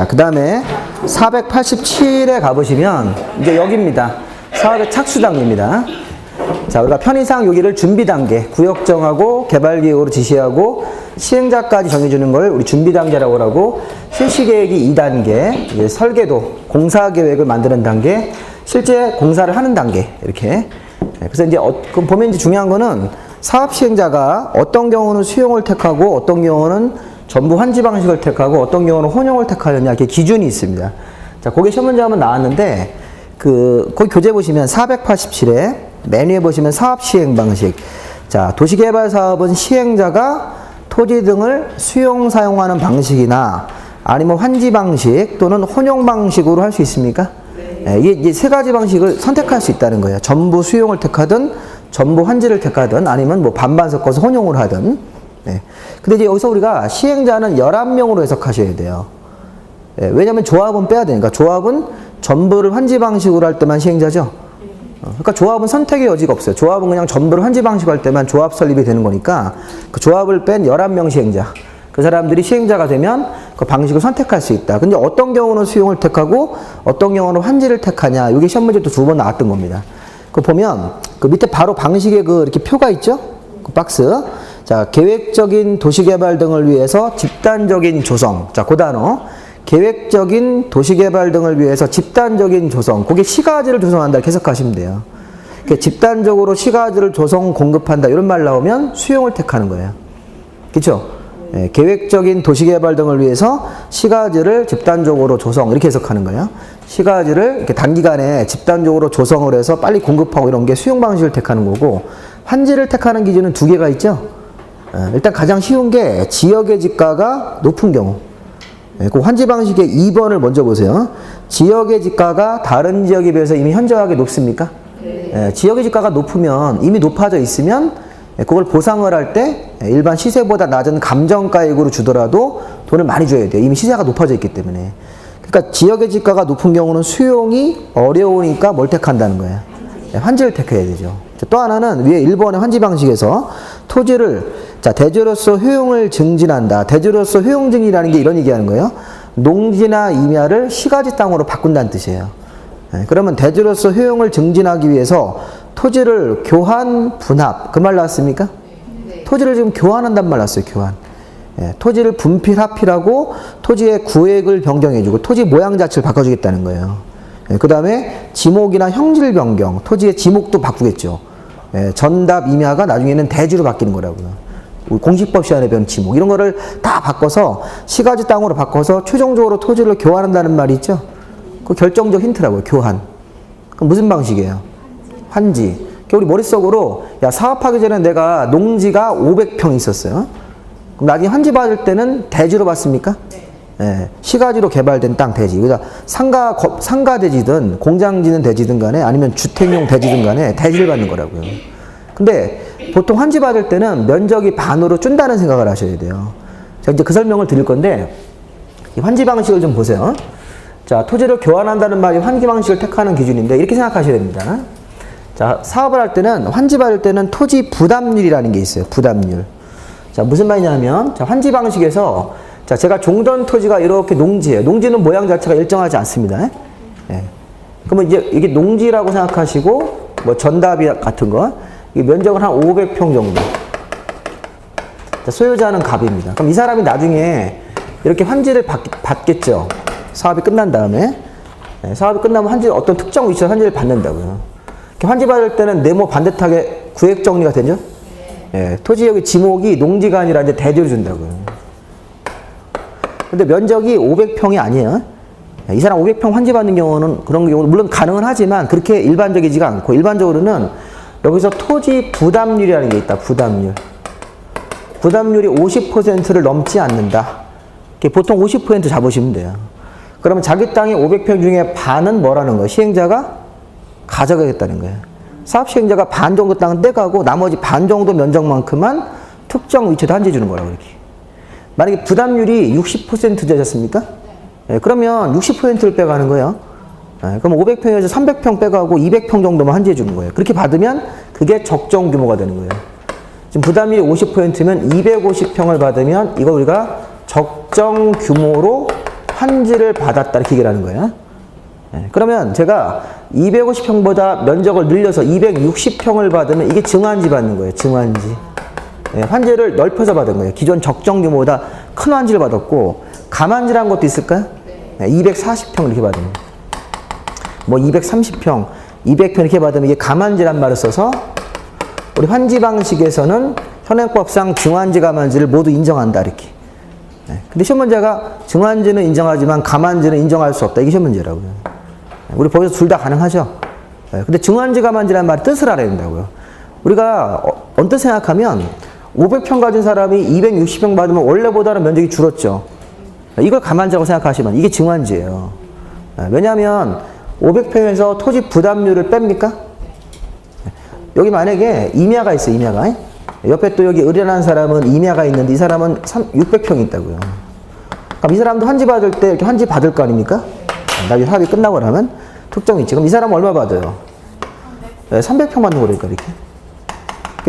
자, 그 다음에 487에 가보시면 이제 여기입니다. 사업의 착수단계입니다. 자, 우리가 편의상 여기를 준비 단계, 구역 정하고 개발 계획으로 지시하고 시행자까지 정해주는 걸 우리 준비 단계라고 하고, 실시 계획이 2단계, 이제 설계도, 공사 계획을 만드는 단계, 실제 공사를 하는 단계, 이렇게. 그래서 이제 그럼 보면 이제 중요한 거는 사업 시행자가 어떤 경우는 수용을 택하고 어떤 경우는 전부 환지 방식을 택하고 어떤 경우는 혼용을 택하느냐, 이렇게 기준이 있습니다. 자, 거기 시험 문제 한번 나왔는데 거기 교재 보시면 487에 맨 위에 보시면 사업 시행 방식. 자, 도시개발 사업은 시행자가 토지 등을 수용 사용하는 방식이나 아니면 환지 방식 또는 혼용 방식으로 할 수 있습니까? 네. 이게 세 가지 방식을 선택할 수 있다는 거예요. 전부 수용을 택하든 전부 환지를 택하든 아니면 뭐 반반 섞어서 혼용을 하든. 네. 근데 이제 여기서 우리가 시행자는 11명으로 해석하셔야 돼요. 네. 왜냐면 조합은 빼야 되니까. 조합은 전부를 환지 방식으로 할 때만 시행자죠. 그러니까 조합은 선택의 여지가 없어요. 조합은 그냥 전부를 환지 방식으로 할 때만 조합 설립이 되는 거니까 그 조합을 뺀 11명 시행자. 그 사람들이 시행자가 되면 그 방식을 선택할 수 있다. 근데 어떤 경우는 수용을 택하고 어떤 경우는 환지를 택하냐. 이게 시험 문제 또 2번 나왔던 겁니다. 그 보면 그 밑에 바로 방식에 그 이렇게 표가 있죠? 그 박스. 자, 계획적인 도시개발 등을 위해서 집단적인 조성. 자, 그 단어. 계획적인 도시개발 등을 위해서 집단적인 조성. 그게 시가지를 조성한다. 이렇게 해석하시면 돼요. 그러니까 집단적으로 시가지를 조성, 공급한다. 이런 말 나오면 수용을 택하는 거예요. 그렇죠? 예, 계획적인 도시개발 등을 위해서 시가지를 집단적으로 조성. 이렇게 해석하는 거예요. 시가지를 이렇게 단기간에 집단적으로 조성을 해서 빨리 공급하고 이런 게 수용 방식을 택하는 거고, 환지를 택하는 기준은 2개가 있죠. 예, 일단 가장 쉬운 게 지역의 지가가 높은 경우. 그 환지 방식의 2번을 먼저 보세요. 지역의 지가가 다른 지역에 비해서 이미 현저하게 높습니까? 네. 지역의 지가가 높으면, 이미 높아져 있으면 그걸 보상을 할 때 일반 시세보다 낮은 감정가액으로 주더라도 돈을 많이 줘야 돼요. 이미 시세가 높아져 있기 때문에. 그러니까 지역의 지가가 높은 경우는 수용이 어려우니까 뭘 택한다는 거예요. 환지를 택해야 되죠. 또 하나는 위에 1번의 환지 방식에서 토지를, 자, 대지로서 효용을 증진한다. 대지로서 효용 증진이라는 게 이런 얘기하는 거예요. 농지나 임야를 시가지 땅으로 바꾼다는 뜻이에요. 그러면 대지로서 효용을 증진하기 위해서 토지를 교환, 분합, 그 말 나왔습니까? 네. 토지를 지금 교환한단 말 나왔어요. 교환. 토지를 분필, 합필하고 토지의 구획을 변경해주고 토지 모양 자체를 바꿔주겠다는 거예요. 그 다음에 지목이나 형질 변경, 토지의 지목도 바꾸겠죠. 전답, 임야가 나중에는 대지로 바뀌는 거라고요. 공시법 시간에 배운 지목, 이런 거를 다 바꿔서 시가지 땅으로 바꿔서 최종적으로 토지를 교환한다는 말이 있죠. 그 결정적 힌트라고요. 교환. 그럼 무슨 방식이에요? 환지. 우리 머릿속으로, 야, 사업하기 전에 내가 농지가 500평 있었어요. 그럼 나중에 환지 받을 때는 대지로 받습니까? 네. 시가지로 개발된 땅 대지. 그러니까 상가 대지든 공장지는 대지든 간에 아니면 주택용 대지든 간에 대지를 받는 거라고요. 근데 보통 환지 받을 때는 면적이 반으로 준다는 생각을 하셔야 돼요. 제가 이제 그 설명을 드릴 건데, 이 환지 방식을 좀 보세요. 자, 토지를 교환한다는 말이 환지 방식을 택하는 기준인데, 이렇게 생각하셔야 됩니다. 자, 사업을 할 때는, 환지 받을 때는 토지 부담률이라는 게 있어요. 부담률. 자, 무슨 말이냐면, 자, 환지 방식에서, 자, 제가 종전 토지가 이렇게 농지예요. 농지는 모양 자체가 일정하지 않습니다. 예. 그러면 이제 이게 농지라고 생각하시고, 뭐 전답이 같은 거, 이 면적은 한 500평 정도. 자, 소유자는 갑입니다. 그럼 이 사람이 나중에 이렇게 환지를 받겠죠. 사업이 끝난 다음에. 예, 사업이 끝나면 환지, 어떤 특정 위치에서 환지를 받는다고요. 환지 받을 때는 네모 반듯하게 구획 정리가 되죠? 예, 토지역의 지목이 농지가 아니라 이제 대지로 준다고요. 근데 면적이 500평이 아니에요. 예, 이 사람 500평 환지 받는 경우는, 그런 경우는 물론 가능은 하지만 그렇게 일반적이지가 않고, 일반적으로는 여기서 토지 부담률이라는 게 있다. 부담률. 부담률이 50%를 넘지 않는다. 보통 50% 잡으시면 돼요. 그러면 자기 땅의 500평 중에 반은 뭐라는 거예요? 시행자가 가져가겠다는 거예요. 사업 시행자가 반 정도 땅은 떼가고 나머지 반 정도 면적만큼만 특정 위치에다 환지 주는 거라고, 이렇게. 만약에 부담률이 60% 되셨습니까? 네, 그러면 60%를 빼가는 거예요. 네, 그럼 500평에서 300평 빼가고 200평 정도만 환지해 주는 거예요. 그렇게 받으면 그게 적정 규모가 되는 거예요. 지금 부담률이 50%면 250평을 받으면 이거 우리가 적정 규모로 환지를 받았다 이렇게 얘기를 하는 거예요. 예, 그러면 제가 250평보다 면적을 늘려서 260평을 받으면 이게 증환지 받는 거예요. 증환지. 예, 환지를 넓혀서 받은 거예요. 기존 적정 규모보다 큰 환지를 받았고, 가만지라는 것도 있을까요? 예, 240평 이렇게 받으면. 뭐 230평, 200평 이렇게 받으면 이게 가만지란 말을 써서 우리 환지 방식에서는 현행법상 증환지, 가만지를 모두 인정한다 이렇게. 예, 근데 시험 문제가 증환지는 인정하지만 가만지는 인정할 수 없다. 이게 시험 문제라고요. 우리 법에서 둘 다 가능하죠. 예, 근데 증환지, 가만지라는 말의 뜻을 알아야 된다고요. 우리가 언뜻 생각하면 500평 가진 사람이 260평 받으면 원래보다는 면적이 줄었죠. 이걸 가만지라고 생각하시면 이게 증환지예요. 예, 왜냐하면 500평에서 토지 부담률을 뺍니까? 여기 만약에 임야가 있어요. 임야가. 옆에 또 여기 의뢰하는 사람은 임야가 있는데 이 사람은 600평이 있다고요. 그럼 이 사람도 환지 받을 때 이렇게 환지 받을 거 아닙니까? 나중에 사업이 끝나고 나면 특정이 있지. 그럼 이 사람은 얼마 받아요? 300평 받는 거니까 이렇게.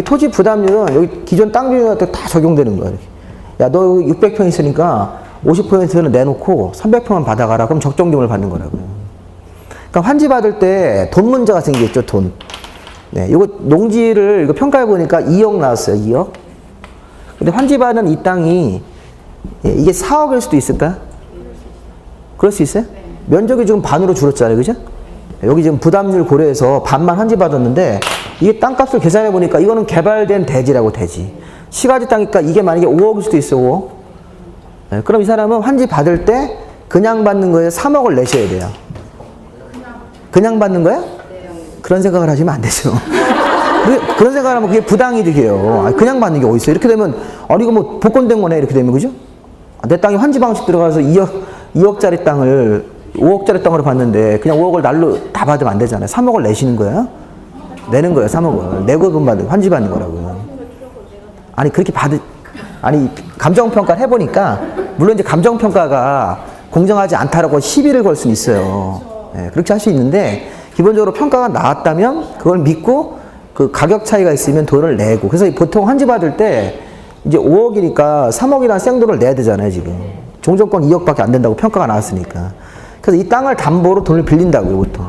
토지 부담률은 여기 기존 땅 주인한테 다 적용되는 거야. 이렇게. 야, 너 600평 있으니까 50%는 내놓고 300평만 받아가라. 그럼 적정금을 받는 거라고요. 그러니까 환지 받을 때 돈 문제가 생기겠죠, 돈. 네, 이거 농지를 이거 평가해 보니까 2억 나왔어요, 2억. 근데 환지 받은 이 땅이 이게 4억일 수도 있을까요? 그럴 수 있어요? 면적이 지금 반으로 줄었잖아요, 그죠? 여기 지금 부담률 고려해서 반만 환지 받았는데 이게 땅값을 계산해 보니까 이거는 개발된 대지라고, 대지. 시가지 땅이니까 이게 만약에 5억일 수도 있어요, 5억. 네, 그럼 이 사람은 환지 받을 때 그냥 받는 거에 3억을 내셔야 돼요. 그냥 받는 거야? 그런 생각을 하시면 안 되죠. 그런 생각을 하면 그게 부당이득이에요. 그냥 받는 게 어딨어요? 이렇게 되면, 아니, 이거 뭐 복권된 거네? 이렇게 되면, 그죠? 내 땅이 환지 방식 들어가서 2억짜리 땅을 5억짜리 땅으로 받는데 그냥 5억을 날로 다 받으면 안 되잖아요. 3억을 내시는 거예요? 내는 거예요, 3억을. 내고 돈 받는, 환지 받는 거라고요. 아니, 그렇게 아니, 감정평가를 해보니까, 물론 이제 감정평가가 공정하지 않다라고 시비를 걸 수는 있어요. 네, 그렇게 할 수 있는데, 기본적으로 평가가 나왔다면, 그걸 믿고, 그 가격 차이가 있으면 돈을 내고. 그래서 보통 환지 받을 때, 이제 5억이니까 3억이라는 생돈을 내야 되잖아요, 지금. 종전권 2억밖에 안 된다고 평가가 나왔으니까. 그래서 이 땅을 담보로 돈을 빌린다고요, 보통.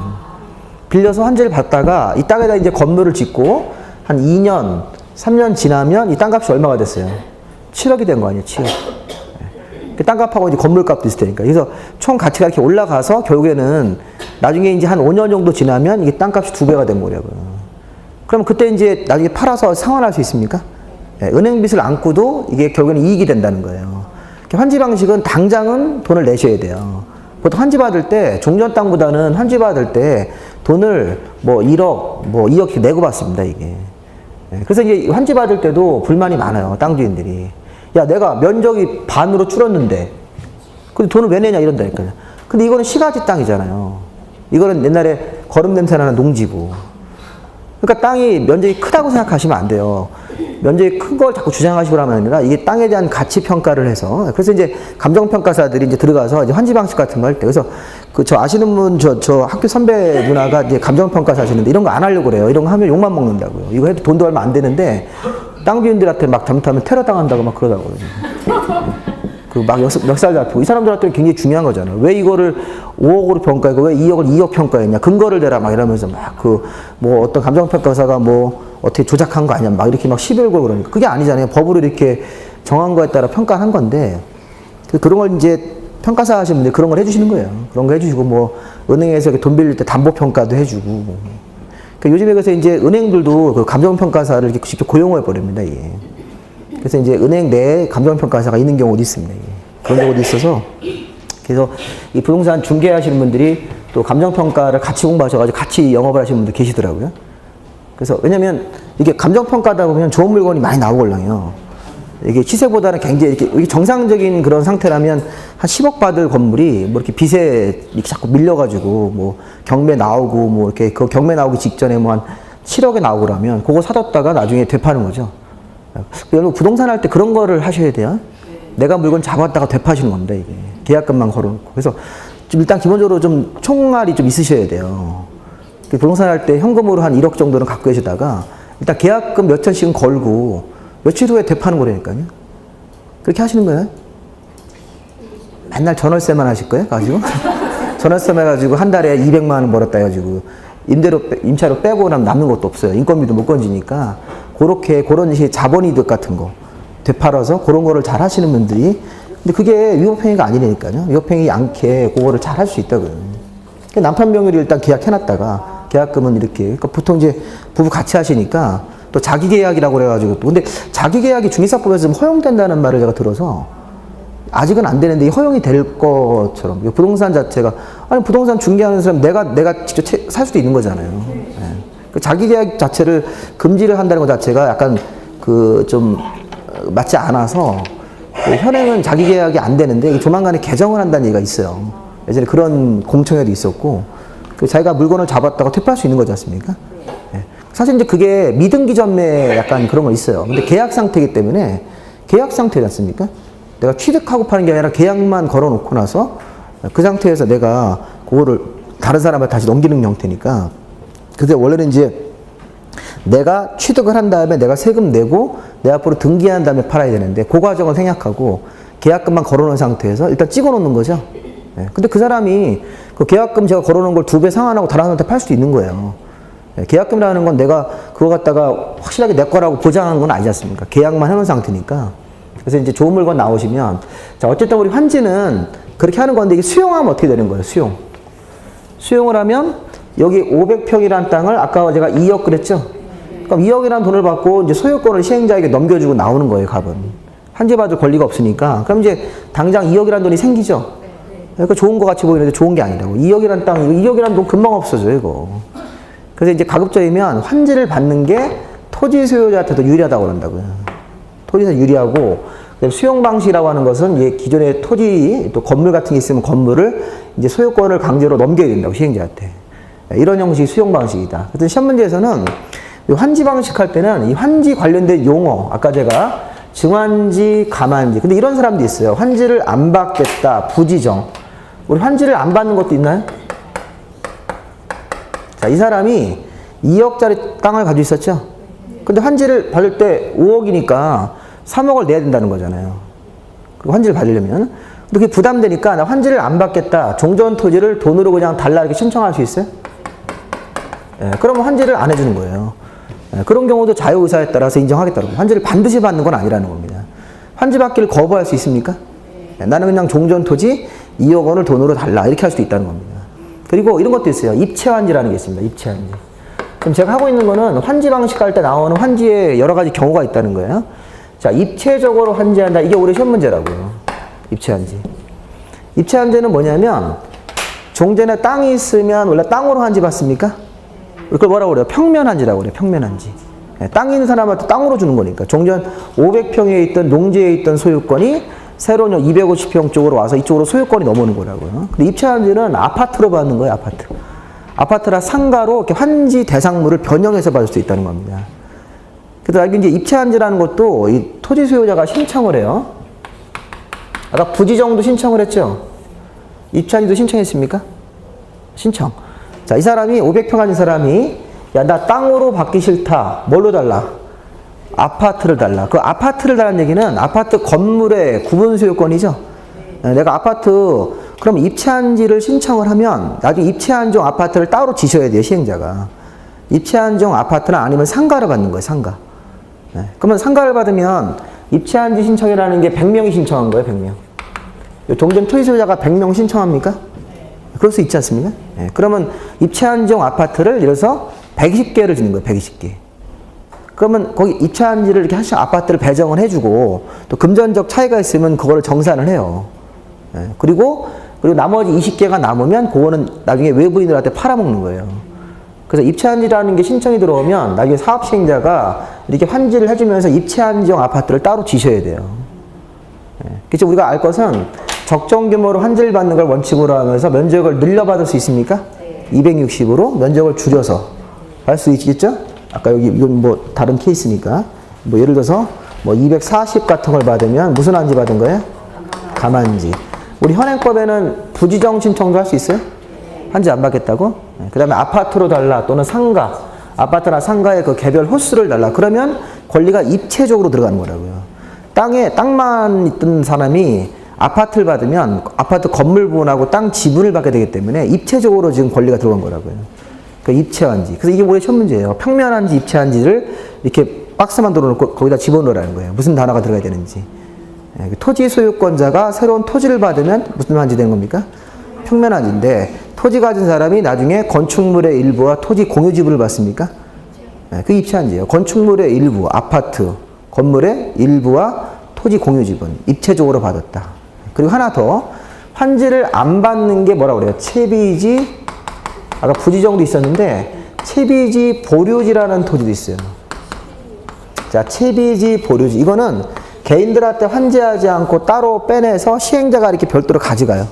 빌려서 환지를 받다가 이 땅에다 이제 건물을 짓고 한 2년, 3년 지나면 이 땅값이 얼마가 됐어요? 7억이 된 거 아니에요, 7억. 그 땅값하고 이제 건물값도 있을 테니까. 그래서 총 가치가 이렇게 올라가서 결국에는 나중에 이제 한 5년 정도 지나면 이게 땅값이 2배가 된 거라고요. 그럼 그때 이제 나중에 팔아서 상환할 수 있습니까? 네, 은행빚을 안고도 이게 결국에는 이익이 된다는 거예요. 환지 방식은 당장은 돈을 내셔야 돼요. 보통 환지 받을 때 종전 땅보다는 환지 받을 때 돈을 뭐 1억, 뭐 2억 내고 받습니다, 이게. 그래서 이제 환지 받을 때도 불만이 많아요, 땅 주인들이. 야, 내가 면적이 반으로 줄었는데, 근데 돈을 왜 내냐 이런다니까요. 근데 이거는 시가지 땅이잖아요. 이거는 옛날에 거름 냄새 나는 농지고. 그러니까 땅이 면적이 크다고 생각하시면 안 돼요. 면적이 큰 걸 자꾸 주장하시고 하면 아니라 이게 땅에 대한 가치 평가를 해서, 그래서 이제 감정평가사들이 이제 들어가서 이제 환지 방식 같은 거 할 때, 그래서 저 아시는 분, 저 학교 선배 누나가 이제 감정평가사 하시는데 이런 거 안 하려고 그래요. 이런 거 하면 욕만 먹는다고요. 이거 해도 돈도 얼마 안 되는데 땅 주인들한테 막 잘못하면 테러 당한다고 막 그러다고요. 그 막 멱살 잡히고. 이 사람들한테는 굉장히 중요한 거잖아요. 왜 이거를 5억으로 평가했고 왜 2억을 2억 평가했냐. 근거를 대라 막 이러면서 막 뭐 어떤 감정평가사가 뭐 어떻게 조작한 거 아니야. 막 이렇게 막 시비를 걸고 그러니까. 그게 아니잖아요. 법으로 이렇게 정한 거에 따라 평가한 건데. 그런 걸 이제 평가사 하시는 분들이 그런 걸 해주시는 거예요. 그런 거 해주시고 뭐 은행에서 돈 빌릴 때 담보평가도 해주고. 그러니까 요즘에 그래서 이제 은행들도 그 감정평가사를 이렇게 직접 고용해 버립니다. 이게. 그래서 이제 은행 내에 감정평가사가 있는 경우도 있습니다. 이게. 그런 경우도 있어서. 그래서 이 부동산 중개하시는 분들이 또 감정평가를 같이 공부하셔가지고 같이 영업을 하시는 분들 계시더라고요. 그래서 왜냐면 이게 감정평가다 보면 좋은 물건이 많이 나오걸랑요. 이게 시세보다는 굉장히 이렇게 정상적인 그런 상태라면 한 10억 받을 건물이 뭐 이렇게 빚에 이렇게 자꾸 밀려가지고 뭐 경매 나오고 뭐 이렇게 그 경매 나오기 직전에 뭐 한 7억에 나오고 그러면 그거 사뒀다가 나중에 되파는 거죠. 여러분 부동산 할 때 그런 거를 하셔야 돼요. 내가 물건 잡았다가 되파시는 겁니다, 이게. 계약금만 걸어놓고. 그래서 좀 일단 기본적으로 좀 총알이 좀 있으셔야 돼요. 부동산 할 때 현금으로 한 1억 정도는 갖고 계시다가 일단 계약금 몇 천씩은 걸고 며칠 후에 되파는 거라니까요. 그렇게 하시는 거예요. 맨날 전월세만 하실 거예요? 가지고 전월세만 해가지고 한 달에 200만 원 벌었다 해가지고 임차료 빼고 나면 남는 것도 없어요. 인건비도 못 건지니까 그런 식의 자본이득 같은 거 되팔아서 그런 거를 잘 하시는 분들이, 근데 그게 위법행위가 아니라니까요. 위법행위 않게 그거를 잘 할 수 있다고요. 남편 명의로 일단 계약해놨다가 계약금은 이렇게, 그러니까 보통 이제 부부 같이 하시니까 또 자기계약이라고 그래가지고 또, 근데 자기계약이 중개사법에서 좀 허용된다는 말을 제가 들어서 아직은 안 되는데 허용이 될 것처럼, 부동산 자체가, 아니 부동산 중개하는 사람 내가 직접 살 수도 있는 거잖아요. 네. 그 자기계약 자체를 금지를 한다는 것 자체가 약간 좀 맞지 않아서 현행은 자기계약이 안 되는데 조만간에 개정을 한다는 얘기가 있어요. 예전에 그런 공청회도 있었고, 자기가 물건을 잡았다가 퇴파할 수 있는 거지 않습니까? 네. 사실 이제 그게 미등기 전매 약간 그런 거 있어요. 근데 계약 상태이기 때문에, 계약 상태지 않습니까? 내가 취득하고 파는 게 아니라 계약만 걸어놓고 나서 그 상태에서 내가 그거를 다른 사람한테 다시 넘기는 형태니까, 근데 원래는 이제 내가 취득을 한 다음에 내가 세금 내고 내 앞으로 등기한 다음에 팔아야 되는데 그 과정을 생략하고 계약금만 걸어놓은 상태에서 일단 찍어놓는 거죠. 예. 근데 그 사람이 그 계약금 제가 걸어놓은 걸 2배 상환하고 다른 사람한테 팔 수도 있는 거예요. 예. 계약금이라는 건 내가 그거 갖다가 확실하게 내 거라고 보장한 건 아니지 않습니까? 계약만 해놓은 상태니까. 그래서 이제 좋은 물건 나오시면, 자, 어쨌든 우리 환지는 그렇게 하는 건데, 이게 수용하면 어떻게 되는 거예요? 수용을 하면 여기 500평이라는 땅을 아까 제가 2억 그랬죠? 그럼 2억이라는 돈을 받고 이제 소유권을 시행자에게 넘겨주고 나오는 거예요, 갑은. 환지받을 권리가 없으니까. 그럼 이제 당장 2억이라는 돈이 생기죠? 그러니까 좋은 거 같이 보이는데 좋은 게 아니라고. 2억이라는 땅, 2억이라는 돈 금방 없어져요, 이거. 그래서 이제 가급적이면 환지를 받는 게 토지 소유자한테도 유리하다고 그런다고요. 토지에서 유리하고, 수용 방식이라고 하는 것은 이제 기존의 토지, 또 건물 같은 게 있으면 건물을 이제 소유권을 강제로 넘겨야 된다고, 시행자한테. 이런 형식이 수용 방식이다. 그래서 시험 문제에서는 환지 방식 할 때는 이 환지 관련된 용어, 아까 제가 증환지, 감환지. 근데 이런 사람도 있어요. 환지를 안 받겠다, 부지정. 우리 환지를 안 받는 것도 있나요? 자, 이 사람이 2억짜리 땅을 가지고 있었죠? 근데 환지를 받을 때 5억이니까 3억을 내야 된다는 거잖아요. 환지를 받으려면. 근데 그게 부담되니까 나 환지를 안 받겠다, 종전 토지를 돈으로 그냥 달라 이렇게 신청할 수 있어요? 예, 그러면 환지를 안 해주는 거예요. 예, 그런 경우도 자유의사에 따라서 인정하겠다고. 환지를 반드시 받는 건 아니라는 겁니다. 환지 받기를 거부할 수 있습니까? 예, 나는 그냥 종전 토지 2억 원을 돈으로 달라 이렇게 할 수도 있다는 겁니다. 그리고 이런 것도 있어요. 입체환지라는 게 있습니다. 입체환지. 그럼 제가 하고 있는 거는 환지 방식 할 때 나오는 환지에 여러 가지 경우가 있다는 거예요. 자, 입체적으로 환지한다. 이게 올해 시험 문제라고요. 입체환지. 입체환지는 뭐냐면, 종전에 땅이 있으면 원래 땅으로 환지 받습니까? 그걸 뭐라고 그래요? 평면환지라고 그래요. 평면환지. 네, 땅 있는 사람한테 땅으로 주는 거니까. 종전 500평에 있던 농지에 있던 소유권이 새로운 250평 쪽으로 와서 이쪽으로 소유권이 넘어오는 거라고요. 근데 입체환지는 아파트로 받는 거예요. 아파트. 아파트나 상가로 이렇게 환지 대상물을 변형해서 받을 수 있다는 겁니다. 그래서 이제 입체환지라는 것도 이 토지 소유자가 신청을 해요. 아까 부지정도 신청을 했죠? 입체환지도 신청했습니까? 신청. 자, 이 사람이 500평 가진 사람이, 야, 나 땅으로 받기 싫다. 뭘로 달라? 아파트를 달라. 그 아파트를 달라는 얘기는 아파트 건물의 구분 소유권이죠? 내가 아파트, 그럼 입체환지를 신청을 하면 나중에 입체한정 아파트를 따로 지셔야 돼요, 시행자가. 입체한정 아파트는 아니면 상가를 받는 거예요, 상가. 네. 그러면 상가를 받으면 입체한지 신청이라는 게 100명이 신청한 거예요, 100명. 종전 토지 소유자가 100명 신청합니까? 그럴 수 있지 않습니까? 네. 그러면 입체한정 아파트를 예를 들어서 120개를 주는 거예요, 120개. 그러면 거기 입체한지를 이렇게 하시면 아파트를 배정을 해주고, 또 금전적 차이가 있으면 그거를 정산을 해요. 네. 그리고 나머지 20개가 남으면 그거는 나중에 외부인들한테 팔아먹는 거예요. 그래서 입체한지라는 게 신청이 들어오면 나중에 사업시행자가 이렇게 환지를 해주면서 입체한지용 아파트를 따로 지셔야 돼요. 그래서 우리가 알 것은 적정 규모로 환지를 받는 걸 원칙으로 하면서 면적을 늘려받을 수 있습니까? 260으로 면적을 줄여서 할 수 있겠죠? 아까 여기 이건 뭐 다른 케이스니까. 뭐 예를 들어서 뭐 240 같은 걸 받으면 무슨 환지 받은 거예요? 감환지. 우리 현행법에는 부지정 신청도 할 수 있어요? 환지 안 받겠다고? 그 다음에 아파트로 달라 또는 상가, 아파트나 상가의 그 개별 호수를 달라. 그러면 권리가 입체적으로 들어가는 거라고요. 땅만 있던 사람이 아파트를 받으면 아파트 건물 부분하고 땅 지분을 받게 되기 때문에 입체적으로 지금 권리가 들어간 거라고요. 그러니까 입체한지. 그래서 이게 원래 첫 문제예요. 평면한지 입체한지를 이렇게 박스만 들어놓고 거기다 집어넣으라는 거예요. 무슨 단어가 들어가야 되는지. 토지 소유권자가 새로운 토지를 받으면 무슨 한지 되는 겁니까? 평면한지인데 토지 가진 사람이 나중에 건축물의 일부와 토지 공유 지분을 받습니까? 그 입체한지예요. 건축물의 일부, 아파트, 건물의 일부와 토지 공유 지분, 입체적으로 받았다. 그리고 하나 더, 환지를 안 받는 게 뭐라고 그래요? 채비지, 아까 부지정도 있었는데 채비지 보류지라는 토지도 있어요. 자, 채비지 보류지. 이거는 개인들한테 환지하지 않고 따로 빼내서 시행자가 이렇게 별도로 가져가요.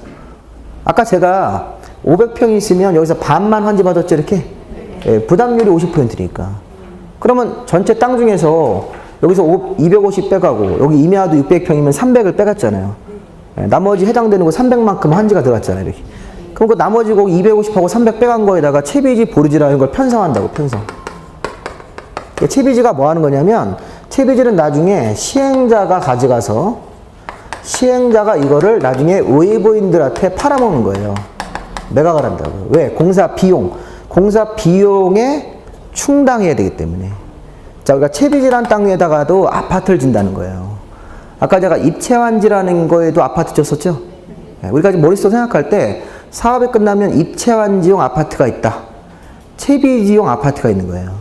아까 제가 500평이 있으면 여기서 반만 환지받았죠, 이렇게? 예, 부담률이 50%니까. 그러면 전체 땅 중에서 여기서 250 빼가고 여기 임야도 600평이면 300을 빼갔잖아요. 예, 나머지 해당되는 거 300만큼 환지가 들어갔잖아요, 이렇게. 그럼 그 나머지 거 250하고 300 빼간 거에다가 채비지 보류지라는 걸 편성한다고, 편성. 채비지가 뭐 하는 거냐면, 채비지는 나중에 시행자가 가져가서 시행자가 이거를 나중에 외부인들한테 팔아먹는 거예요. 매각을 한다고요. 왜? 공사 비용에 충당해야 되기 때문에. 자, 우리가 채비지란 땅에다가도 아파트를 짓는다는 거예요. 아까 제가 입체환지라는 거에도 아파트 졌었죠? 우리가 지금 머릿속으로 생각할 때 사업이 끝나면 입체환지용 아파트가 있다. 채비지용 아파트가 있는 거예요.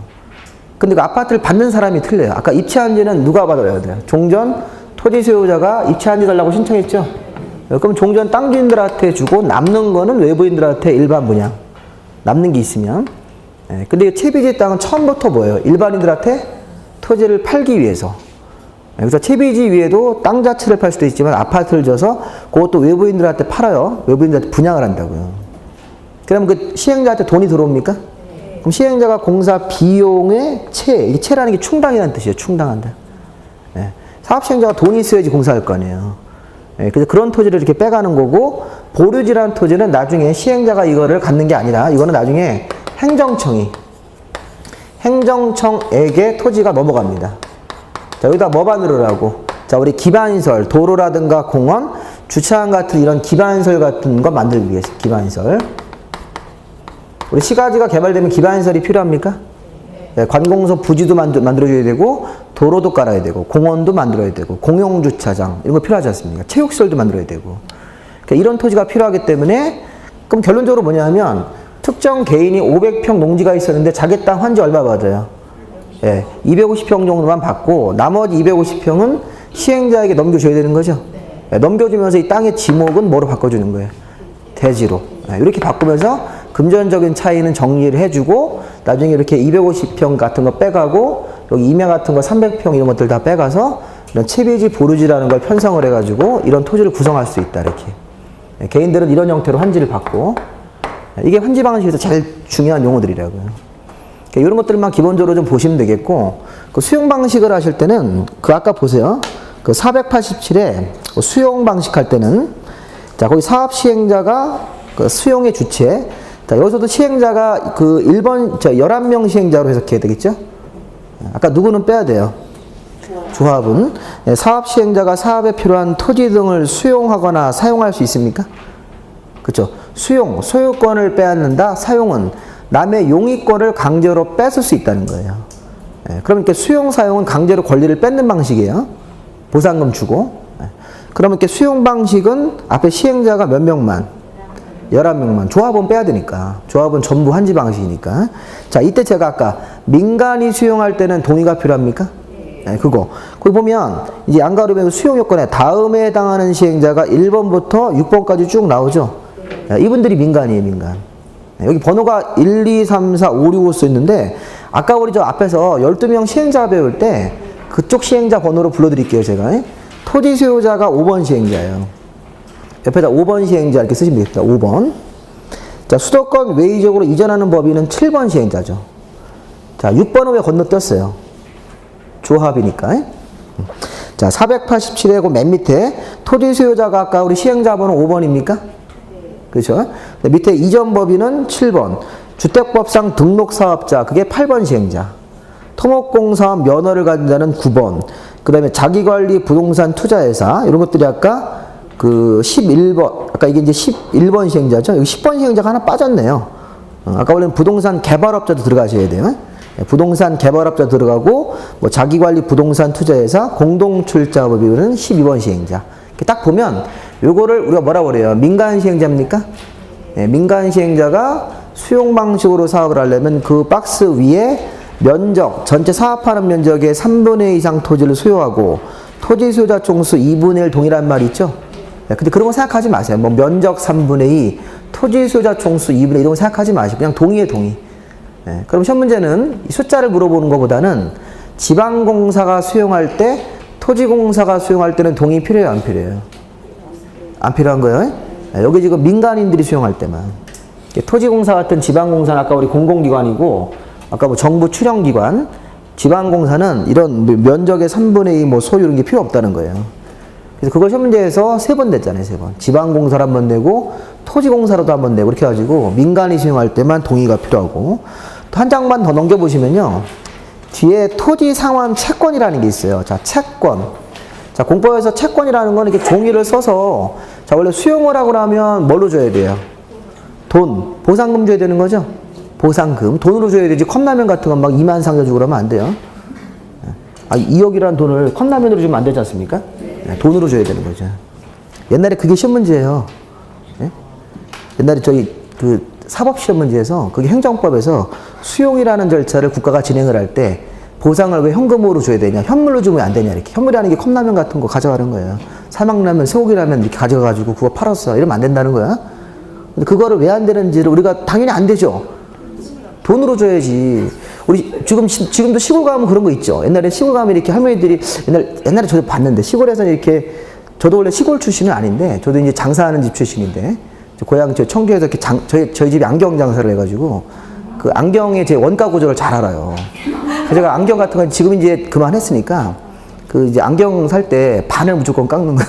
근데 그 아파트를 받는 사람이 틀려요. 아까 입체환지는 누가 받아야 돼요? 종전 토지 소유자가 입체환지 달라고 신청했죠? 그럼 종전 땅 주인들한테 주고 남는 거는 외부인들한테 일반 분양. 남는 게 있으면. 근데 채비지 땅은 처음부터 뭐예요? 일반인들한테 토지를 팔기 위해서. 그래서 채비지 위에도 땅 자체를 팔 수도 있지만 아파트를 져서 그것도 외부인들한테 팔아요. 외부인들한테 분양을 한다고요. 그럼 그 시행자한테 돈이 들어옵니까? 그럼 시행자가 공사 비용의 이 채라는 게 충당이라는 뜻이에요. 충당한다. 사업 시행자가 돈이 있어야지 공사할 거 아니에요. 그래서 그런 토지를 이렇게 빼가는 거고, 보류지라는 토지는 나중에 시행자가 이거를 갖는 게 아니라 이거는 나중에 행정청에게 토지가 넘어갑니다. 자, 여기다 뭐 만들으라고? 자, 우리 기반시설, 도로라든가 공원, 주차장 같은 이런 기반시설 같은 거 만들기 위해서, 기반시설. 우리 시가지가 개발되면 기반시설이 필요합니까? 네, 관공서 부지도 만들어줘야 되고, 도로도 깔아야 되고, 공원도 만들어야 되고, 공용주차장, 이런 거 필요하지 않습니까? 체육시설도 만들어야 되고. 그러니까 이런 토지가 필요하기 때문에, 그럼 결론적으로 뭐냐면, 특정 개인이 500평 농지가 있었는데 자기 땅 환지 얼마 받아요? 예, 250평 정도만 받고 나머지 250평은 시행자에게 넘겨줘야 되는 거죠. 예, 넘겨주면서 이 땅의 지목은 뭐로 바꿔주는 거예요? 대지로. 예, 이렇게 바꾸면서 금전적인 차이는 정리를 해주고 나중에 이렇게 250평 같은 거 빼가고 여기 임야 같은 거 300평 이런 것들 다 빼가서 이런 채비지 보류지라는 걸 편성을 해가지고 이런 토지를 구성할 수 있다, 이렇게. 예, 개인들은 이런 형태로 환지를 받고, 이게 환지 방식에서 제일 중요한 용어들이라고요. 이런 것들만 기본적으로 좀 보시면 되겠고, 그 수용 방식을 하실 때는, 그 아까 보세요. 그 487에 수용 방식 할 때는, 자, 거기 사업 시행자가 그 수용의 주체, 자, 여기서도 시행자가 그 11명 시행자로 해석해야 되겠죠? 아까 누구는 빼야 돼요? 조합은. 사업 시행자가 사업에 필요한 토지 등을 수용하거나 사용할 수 있습니까? 그렇죠? 수용, 소유권을 빼앗는다. 사용은 남의 용의권을 강제로 뺏을 수 있다는 거예요. 그럼 이렇게 수용, 사용은 강제로 권리를 뺏는 방식이에요. 보상금 주고. 그러면 이렇게 수용 방식은 앞에 시행자가 몇 명만? 11명만. 조합은 빼야 되니까. 조합은 전부 환지 방식이니까. 자, 이때 제가 아까 민간이 수용할 때는 동의가 필요합니까? 그거. 거기 보면 이제 양가름의 수용 요건에 다음에 해당하는 시행자가 1번부터 6번까지 쭉 나오죠. 이분들이 민간이에요, 민간. 여기 번호가 1, 2, 3, 4, 5, 6, 5 써 있는데, 아까 우리 저 앞에서 12명 시행자 배울 때 그쪽 시행자 번호로 불러드릴게요, 제가. 토지 소유자가 5번 시행자예요. 옆에다 5번 시행자 이렇게 쓰시면 되겠다, 5번. 자, 수도권 외의적으로 이전하는 법인은 7번 시행자죠. 자, 6번은 왜 건너뛰었어요? 조합이니까. 자, 487에 그 맨 밑에 토지 소유자가 아까 우리 시행자 번호 5번입니까? 그렇죠? 밑에 이전 법인은 7번. 주택법상 등록사업자, 그게 8번 시행자. 토목공사업 면허를 가진 자는 9번. 그 다음에 자기관리 부동산 투자회사, 이런 것들이 아까 그 11번, 아까 이게 이제 11번 시행자죠. 여기 10번 시행자가 하나 빠졌네요. 아까 원래는 부동산 개발업자도 들어가셔야 돼요. 부동산 개발업자 들어가고, 뭐 자기관리 부동산 투자회사, 공동출자업이라는 12번 시행자. 이렇게 딱 보면, 요거를 우리가 뭐라고 그래요? 민간 시행자입니까? 네, 민간 시행자가 수용 방식으로 사업을 하려면 그 박스 위에 면적, 전체 사업하는 면적의 3분의 2 이상 토지를 소유하고, 토지 소유자 총수 2분의 1 동일한 말이 있죠? 네, 근데 그런 거 생각하지 마세요. 뭐 면적 3분의 2, 토지 소유자 총수 2분의 1 이런 거 생각하지 마시고, 그냥 동의에 동의. 네, 그럼 시험 문제는 이 숫자를 물어보는 것보다는 지방공사가 수용할 때, 토지공사가 수용할 때는 동의 필요해요, 안 필요해요? 안 필요한 거예요? 네, 여기 지금 민간인들이 수용할 때만. 토지공사 같은 지방공사는 아까 우리 공공기관이고, 아까 뭐 정부 출형기관, 지방공사는 이런 면적의 3분의 2 뭐 소유 이런 게 필요 없다는 거예요. 그래서 그걸 시험 문제에서 3번 냈잖아요, 3번. 지방공사로 한번 내고, 토지공사로도 한번 내고, 이렇게 해가지고, 민간이 수용할 때만 동의가 필요하고, 또 한 장만 더 넘겨보시면요. 뒤에 토지 상환 채권이라는 게 있어요. 자, 채권. 자, 공법에서 채권이라는 건 이렇게 종이를 써서, 자, 원래 수용을 하고 나면 뭘로 줘야 돼요? 돈. 보상금 줘야 되는 거죠? 보상금. 돈으로 줘야 되지. 컵라면 같은 건 막 2만 상자 주고 그러면 안 돼요. 아, 2억이라는 돈을 컵라면으로 주면 안 되지 않습니까? 돈으로 줘야 되는 거죠. 옛날에 그게 시험 문제예요. 예? 옛날에 저희 그 사법 시험 문제에서 그게 행정법에서 수용이라는 절차를 국가가 진행을 할 때 보상을 왜 현금으로 줘야 되냐, 현물로 주면 안 되냐, 이렇게. 현물이라는 게 컵라면 같은 거 가져가는 거예요. 사막라면, 쇠고기라면 이렇게 가져가가지고 그거 팔았어. 이러면 안 된다는 거야. 근데 그거를 왜 안 되는지를 우리가 당연히 안 되죠. 돈으로 줘야지. 우리 지금도 시골 가면 그런 거 있죠. 옛날에 시골 가면 이렇게 할머니들이 옛날에 저도 봤는데 시골에서는 이렇게 저도 원래 시골 출신은 아닌데 저도 이제 장사하는 집 출신인데 고향 저 청주에서 이렇게 저희 집이 안경 장사를 해가지고 그 안경의 제 원가 구조를 잘 알아요. 그래서 제가 안경 같은 거 지금 이제 그만했으니까 그 이제 안경 살 때 반을 무조건 깎는 거.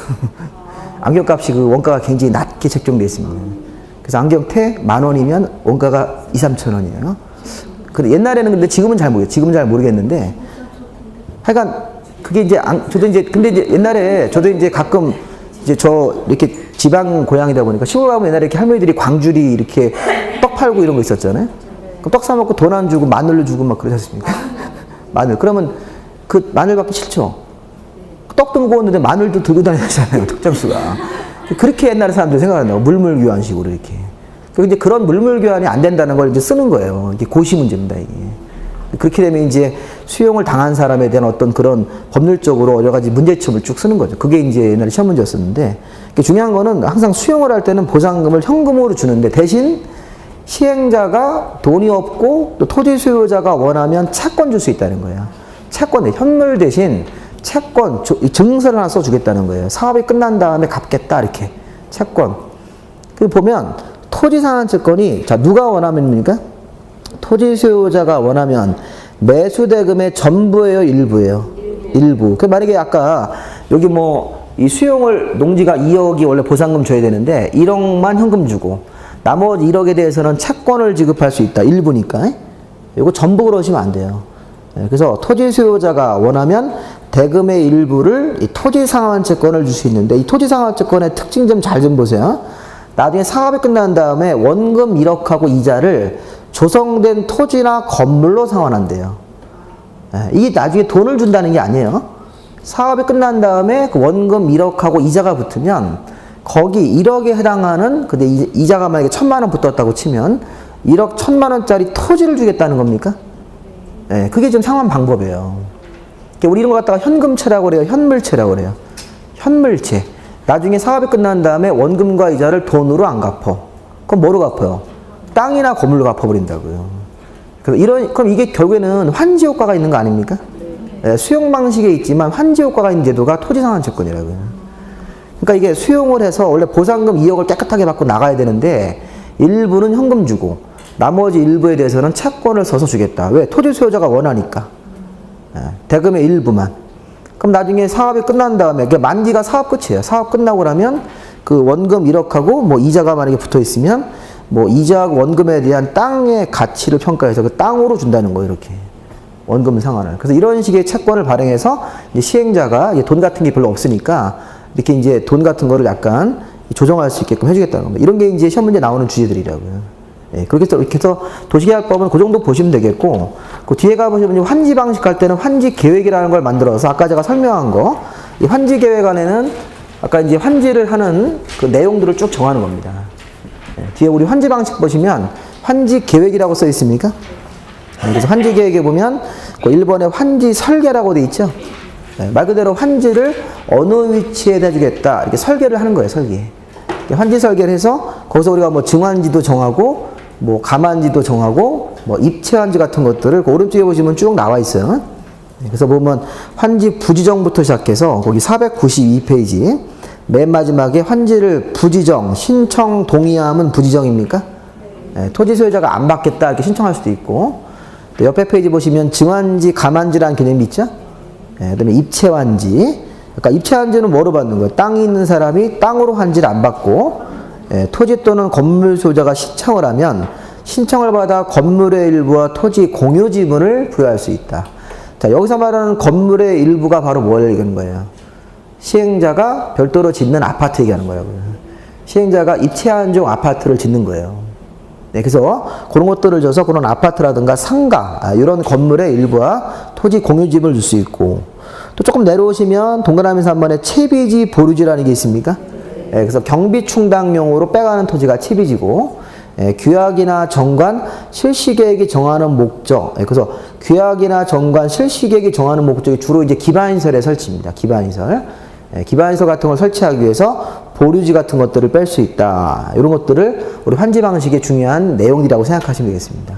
안경 값이 그 원가가 굉장히 낮게 책정되어 있습니다. 그래서 안경 테 10,000원이면 원가가 2,000~3,000원이에요. 근데 옛날에는 근데 지금은 잘 모르겠어요. 지금은 잘 모르겠는데 하여간 그게 이제 저도 이제 근데 이제 옛날에 저도 이제 가끔 이제 저 이렇게 지방 고향이다 보니까 시골 가면 옛날에 이렇게 할머니들이 광주리 이렇게 떡 팔고 이런 거 있었잖아요. 그럼 떡 사 먹고 돈 안 주고 마늘로 주고 막 그러지 않습니까? 마늘. 그러면 그 마늘 받기 싫죠. 떡도 무거웠는데 마늘도 들고 다니잖아요. 떡장수가. 그렇게 옛날에 사람들이 생각한다고. 물물교환식으로 이렇게. 근데 그런 물물교환이 안 된다는 걸 이제 쓰는 거예요. 이게 고시 문제입니다, 이게. 그렇게 되면 이제 수용을 당한 사람에 대한 어떤 그런 법률적으로 여러 가지 문제점을 쭉 쓰는 거죠. 그게 이제 옛날에 시험 문제였었는데, 중요한 거는 항상 수용을 할 때는 보상금을 현금으로 주는데 대신 시행자가 돈이 없고 또 토지 소유자가 원하면 채권 줄 수 있다는 거예요. 채권, 현물 대신 채권, 증서를 하나 써주겠다는 거예요. 사업이 끝난 다음에 갚겠다, 이렇게. 채권. 그 보면 토지 상환 채권이, 자, 누가 원하면입니까? 토지 소유자가 원하면 매수 대금의 전부예요, 일부예요? 일부. 그 만약에 아까 여기 뭐 이 수용을 농지가 2억이 원래 보상금 줘야 되는데 1억만 현금 주고 나머지 1억에 대해서는 채권을 지급할 수 있다. 일부니까. 이거 전부 그러시면 안 돼요. 그래서 토지 소유자가 원하면 대금의 일부를 이 토지 상환 채권을 줄 수 있는데 이 토지 상환 채권의 특징 좀 잘 좀 보세요. 나중에 사업이 끝난 다음에 원금 1억하고 이자를 조성된 토지나 건물로 상환한대요. 이게 나중에 돈을 준다는 게 아니에요. 사업이 끝난 다음에 그 원금 1억하고 이자가 붙으면 거기 1억에 해당하는, 근데 이자가 만약에 1,000,000원 붙었다고 치면 1억 1,000,000원짜리 토지를 주겠다는 겁니까? 네, 그게 좀 상환 방법이에요. 우리 이런 거 갖다가 현금채라고 그래요. 현물채라고 그래요. 현물채. 나중에 사업이 끝난 다음에 원금과 이자를 돈으로 안 갚어. 그럼 뭐로 갚아요? 땅이나 건물로 갚아버린다고요. 그럼 이게 결국에는 환지 효과가 있는 거 아닙니까? 네, 수용 방식에 있지만 환지 효과가 있는 제도가 토지상환 채권이라고요. 그러니까 이게 수용을 해서 원래 보상금 2억을 깨끗하게 받고 나가야 되는데 일부는 현금 주고 나머지 일부에 대해서는 채권을 써서 주겠다. 왜? 토지 소유자가 원하니까. 대금의 일부만. 그럼 나중에 사업이 끝난 다음에, 만기가 사업 끝이에요. 사업 끝나고 나면 그 원금 1억하고 뭐 이자가 만약에 붙어 있으면 뭐 이자하고 원금에 대한 땅의 가치를 평가해서 그 땅으로 준다는 거예요, 이렇게. 원금 상환을. 그래서 이런 식의 채권을 발행해서 이제 시행자가 이제 돈 같은 게 별로 없으니까 이렇게 이제 돈 같은 거를 약간 조정할 수 있게끔 해주겠다는 겁니다. 이런 게 이제 시험 문제 나오는 주제들이라고요. 예, 그렇게 해서 도시계약법은 그 정도 보시면 되겠고, 그 뒤에 가보시면 환지 방식 할 때는 환지 계획이라는 걸 만들어서 아까 제가 설명한 거, 이 환지 계획 안에는 아까 이제 환지를 하는 그 내용들을 쭉 정하는 겁니다. 예, 뒤에 우리 환지 방식 보시면 환지 계획이라고 써 있습니까? 그래서 환지 계획에 보면 그 1번에 환지 설계라고 돼 있죠. 예, 말 그대로 환지를 어느 위치에 대주겠다 이렇게 설계를 하는 거예요. 설계. 환지 설계를 해서 거기서 우리가 뭐 증환지도 정하고 뭐 감환지도 정하고 뭐 입체환지 같은 것들을 그 오른쪽에 보시면 쭉 나와 있어요. 그래서 보면 환지 부지정부터 시작해서 거기 492페이지 맨 마지막에 환지를 부지정, 신청 동의함은 부지정입니까? 네, 토지 소유자가 안 받겠다 이렇게 신청할 수도 있고, 또 옆에 페이지 보시면 증환지, 감환지라는 개념이 있죠. 네, 그다음에 입체환지. 그러니까 입체환지는 뭐로 받는 거예요? 땅이 있는 사람이 땅으로 환지를 안 받고, 예, 토지 또는 건물 소유자가 신청을 하면 신청을 받아 건물의 일부와 토지 공유 지분을 부여할 수 있다. 자, 여기서 말하는 건물의 일부가 바로 뭘 얘기하는 거예요? 시행자가 별도로 짓는 아파트 얘기하는 거예요. 시행자가 입체한종 아파트를 짓는 거예요. 네, 그래서 그런 것들을 줘서 그런 아파트라든가 상가, 이런 건물의 일부와 토지 공유집을 줄 수 있고, 또 조금 내려오시면 동그라미에서 한 번에 채비지 보류지라는 게 있습니까? 예, 그래서 경비 충당용으로 빼가는 토지가 채비지고, 예, 규약이나 정관, 실시계획이 정하는 목적. 예, 그래서 규약이나 정관, 실시계획이 정하는 목적이 주로 이제 기반시설의 설치입니다. 기반시설. 예, 기반시설 같은 걸 설치하기 위해서 보류지 같은 것들을 뺄 수 있다. 이런 것들을 우리 환지 방식의 중요한 내용이라고 생각하시면 되겠습니다.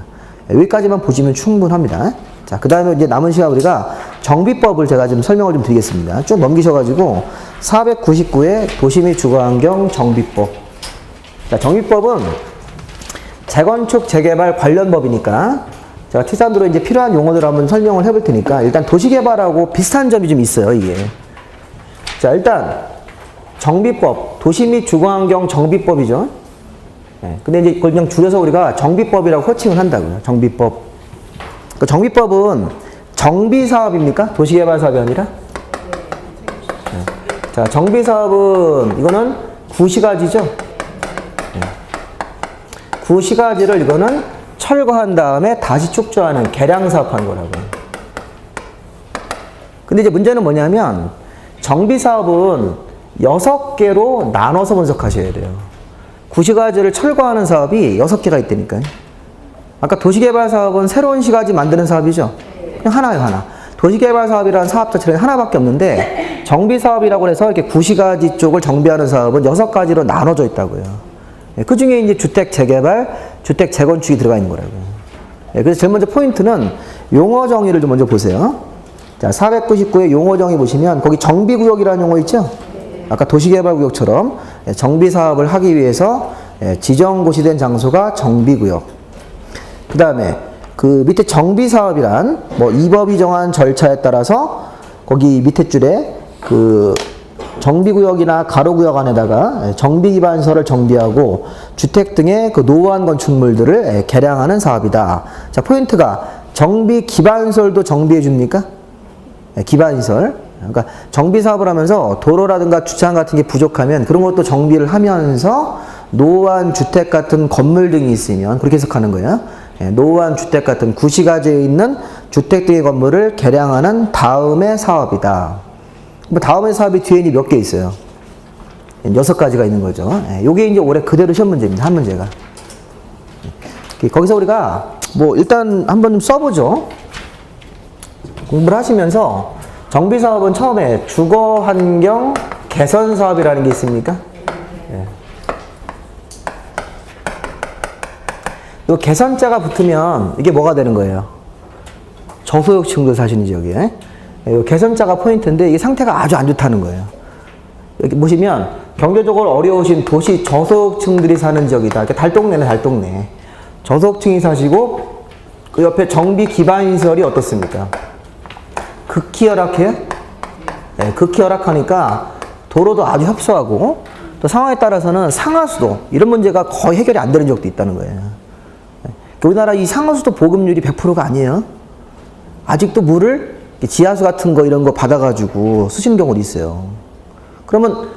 예, 여기까지만 보시면 충분합니다. 자, 그 다음에 이제 남은 시간 우리가 정비법을 제가 좀 설명을 좀 드리겠습니다. 쭉 넘기셔가지고 499의 도시 및 주거환경 정비법. 자, 정비법은 재건축, 재개발 관련 법이니까 제가 최소한으로 이제 필요한 용어들을 한번 설명을 해볼 테니까 일단 도시개발하고 비슷한 점이 좀 있어요, 이게. 자, 일단 정비법, 도시 및 주거환경 정비법이죠. 네, 근데 이제 그걸 그냥 줄여서 우리가 정비법이라고 호칭을 한다고요. 정비법. 그 정비법은 정비사업입니까? 도시개발사업이 아니라? 네. 자, 정비사업은 이거는 구시가지죠? 네. 구시가지를 이거는 철거한 다음에 다시 축조하는 개량사업하는 거라고요. 근데 이제 문제는 뭐냐면 정비사업은 6개로 나눠서 분석하셔야 돼요. 구시가지를 철거하는 사업이 6개가 있다니까요. 아까 도시개발 사업은 새로운 시가지 만드는 사업이죠. 그냥 하나예요, 하나. 도시개발 사업이라는 사업 자체는 하나밖에 없는데 정비사업이라고 해서 이렇게 구시가지 쪽을 정비하는 사업은 6가지로 나눠져 있다고요. 그 중에 이제 주택 재개발, 주택 재건축이 들어가 있는 거라고요. 그래서 제일 먼저 포인트는 용어 정의를 좀 먼저 보세요. 자, 499의 용어 정의 보시면 거기 정비구역이라는 용어 있죠? 아까 도시개발구역처럼 정비사업을 하기 위해서 지정고시 된 장소가 정비구역. 그 다음에 그 밑에 정비사업이란 뭐 이 법이 정한 절차에 따라서 거기 밑에 줄에 그 정비구역이나 가로구역 안에다가 정비기반시설을 정비하고 주택 등의 그 노후한 건축물들을 개량하는 사업이다. 자, 포인트가 정비기반시설도 정비해 줍니까? 기반시설. 그러니까 정비사업을 하면서 도로라든가 주차장 같은 게 부족하면 그런 것도 정비를 하면서 노후한 주택 같은 건물 등이 있으면 그렇게 해석하는 거예요. 노후한 주택 같은 구시가지에 있는 주택 등의 건물을 개량하는 다음의 사업이다. 뭐 다음의 사업이 뒤에 몇 개 있어요? 6가지가 있는 거죠. 요게 이제 올해 그대로 시험 문제입니다. 한 문제가. 거기서 우리가 뭐 일단 한번 좀 써보죠. 공부를 하시면서 정비사업은 처음에 주거환경 개선사업이라는 게 있습니까? 이 개선자가 붙으면 이게 뭐가 되는 거예요? 저소득층들 사시는 지역에. 이 개선자가 포인트인데 이게 상태가 아주 안 좋다는 거예요. 여기 보시면 경제적으로 어려우신 도시 저소득층들이 사는 지역이다. 이렇게 달동네네, 달동네. 저소득층이 사시고 그 옆에 정비 기반시설이 어떻습니까? 극히 열악해요? 네, 극히 열악하니까 도로도 아주 협소하고 또 상황에 따라서는 상하수도 이런 문제가 거의 해결이 안 되는 지역도 있다는 거예요. 우리나라 이 상하수도 보급률이 100%가 아니에요. 아직도 물을 지하수 같은 거 이런 거 받아가지고 쓰시는 경우도 있어요. 그러면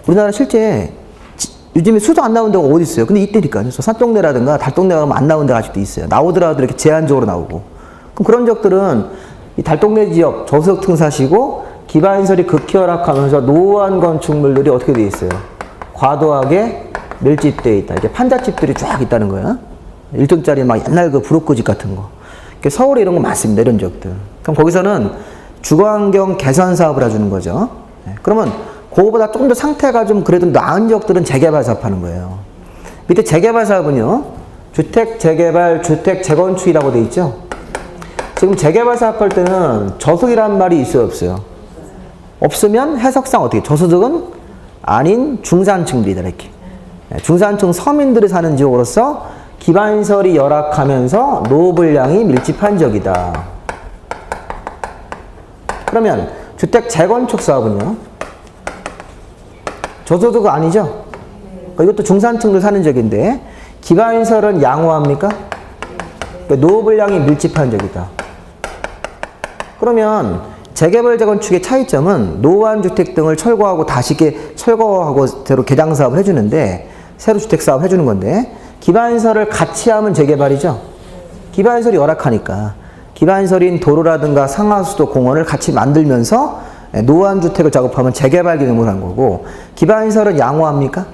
우리나라 실제 요즘에 수도 안 나오는 데가 어디 있어요? 근데 이때니까요. 산동네라든가 달동네 가면 안 나오는 데가 아직도 있어요. 나오더라도 이렇게 제한적으로 나오고. 그럼 그런 적들은 이 달동네 지역 저수역 층사시고 기반시설이 극히 열악하면서 노후한 건축물들이 어떻게 되어 있어요? 과도하게 밀집되어 있다. 이렇게 판잣집들이 쫙 있다는 거야. 1층짜리 막 옛날 그 부록고집 같은 거. 서울에 이런 거 많습니다. 이런 지역들. 그럼 거기서는 주거환경 개선 사업을 해주는 거죠. 그러면 그거보다 조금 더 상태가 좀 그래도 나은 지역들은 재개발 사업하는 거예요. 밑에 재개발 사업은요. 주택 재개발, 주택 재건축이라고 돼 있죠. 지금 재개발 사업할 때는 저소득이라는 말이 있어요, 없어요? 없으면 해석상 어떻게? 저소득은 아닌 중산층들이다 이렇게. 중산층 서민들이 사는 지역으로서 기반시설이 열악하면서 노후불량이 밀집한 지역이다. 그러면 주택 재건축 사업은요? 저소득은 아니죠? 이것도 중산층들 사는 지역인데 기반시설은 양호합니까? 노후불량이 밀집한 지역이다. 그러면 재개발 재건축의 차이점은 노후한 주택 등을 철거하고 다시 철거하고 새로 개장 사업을 해주는데 새로 주택 사업 해주는 건데 기반시설을 같이 하면 재개발이죠. 기반시설이 열악하니까 기반시설인 도로라든가 상하수도 공원을 같이 만들면서 노후한 주택을 작업하면 재개발 기능을 한 거고 기반시설은 양호합니까?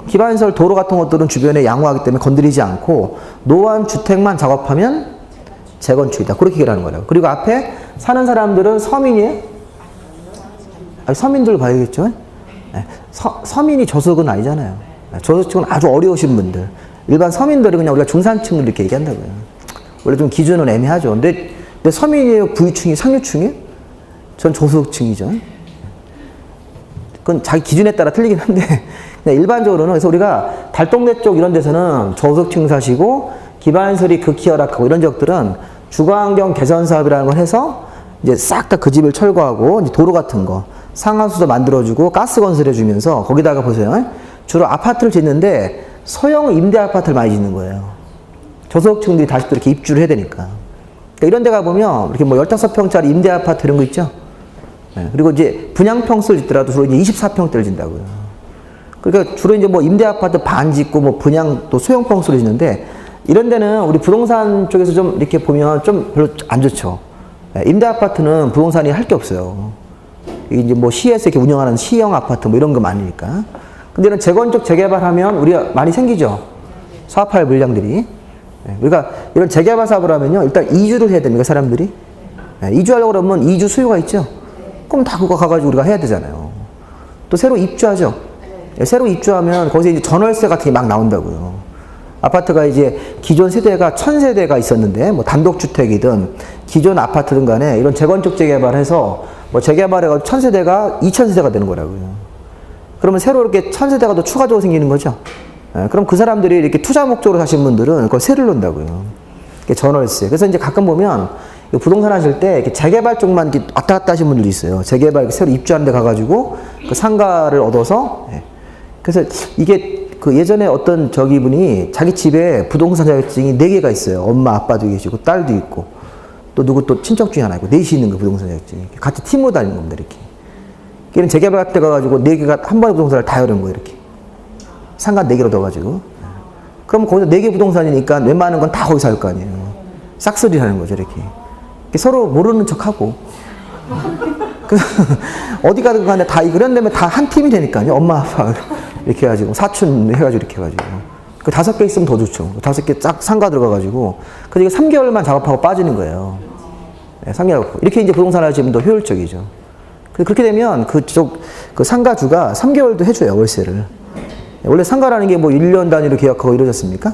기반시설 도로 같은 것들은 주변에 양호하기 때문에 건드리지 않고 노후한 주택만 작업하면 재건축이다. 그렇게 얘기를 하는 거예요. 그리고 앞에 사는 사람들은 서민이에요? 아니, 서민들 봐야겠죠? 서민이 저소득은 아니잖아요. 저소득층은 아주 어려우신 분들. 일반 서민들은 그냥 우리가 중산층을 이렇게 얘기한다고요. 원래 좀 기준은 애매하죠. 근데 서민이에요? 부유층이 상류층이에요? 전 저소득층이죠. 그건 자기 기준에 따라 틀리긴 한데 그냥 일반적으로는 그래서 우리가 달동네 쪽 이런 데서는 저소득층 사시고 기반시설이 극히 열악하고 이런 지역들은 주거환경 개선 사업이라는 걸 해서 이제 싹 다 그 집을 철거하고 이제 도로 같은 거 상하수도 만들어주고 가스 건설해주면서 거기다가 보세요. 주로 아파트를 짓는데 소형 임대 아파트를 많이 짓는 거예요. 저소득층들이 다시 또 이렇게 입주를 해야 되니까. 그러니까 이런 데 가보면 이렇게 뭐 15평짜리 임대 아파트 이런 거 있죠? 그리고 이제 분양평수를 짓더라도 주로 이제 24평대를 짓는다고요. 그러니까 주로 이제 뭐 임대 아파트 반 짓고 뭐 분양 또 소형 평수를 짓는데 이런 데는 우리 부동산 쪽에서 좀 이렇게 보면 좀 별로 안 좋죠. 임대 아파트는 부동산이 할 게 없어요. 이제 뭐 시에서 이렇게 운영하는 시형 아파트 뭐 이런 거 많으니까. 근데 이런 재건축 재개발하면 우리가 많이 생기죠. 사업할 물량들이. 우리가 이런 재개발 사업을 하면요. 일단 이주를 해야 됩니다. 사람들이. 이주하려고 그러면 이주 수요가 있죠. 그럼 다 그거 가가지고 우리가 해야 되잖아요. 또 새로 입주하죠. 새로 입주하면 거기서 이제 전월세 같은 게 막 나온다고요. 아파트가 이제 기존 세대가 1000세대가 있었는데 뭐 단독주택이든 기존 아파트든 간에 이런 재건축 재개발해서 뭐 재개발해가지고 1000세대가 2000세대가 되는 거라고요. 그러면 새로 이렇게 1000세대가 더 추가적으로 생기는 거죠. 그럼 그 사람들이 이렇게 투자 목적으로 사신 분들은 그걸 세를 놓는다고요. 전월세. 그래서 이제 가끔 보면 부동산 하실 때 이렇게 재개발 쪽만 이렇게 왔다 갔다 하신 분들도 있어요. 재개발 새로 입주하는 데 가가지고 그 상가를 얻어서. 그래서 이게 그 예전에 어떤 저기 분이 자기 집에 부동산 자격증이 4개가 있어요. 엄마, 아빠도 계시고, 딸도 있고, 또 누구 또 친척 중에 하나 있고, 넷이 있는 거 부동산 자격증이. 같이 팀으로 다니는 겁니다, 이렇게. 걔는 재개발 때 가가지고 4개가 한 번에 부동산을 다 여는 거예요, 이렇게. 상가 4개로 넣어가지고. 그럼 거기서 4개 부동산이니까 웬만한 건 다 거기서 할 거 아니에요. 싹쓸이 하는 거죠, 이렇게. 서로 모르는 척 하고. 어디 가든 간에 다, 이런 데면 다 한 팀이 되니까요. 엄마, 아빠. 이렇게 해가지고, 사촌 해가지고 이렇게 해가지고. 그 5개 있으면 더 좋죠. 5개 쫙 상가 들어가가지고. 그래서 이게 3개월만 작업하고 빠지는 거예요. 3개월. 이렇게 이제 부동산 하시면 더 효율적이죠. 그렇게 되면 그 상가주가 3개월도 해줘요, 월세를. 원래 상가라는 게 뭐 1년 단위로 계약하고 이러셨습니까?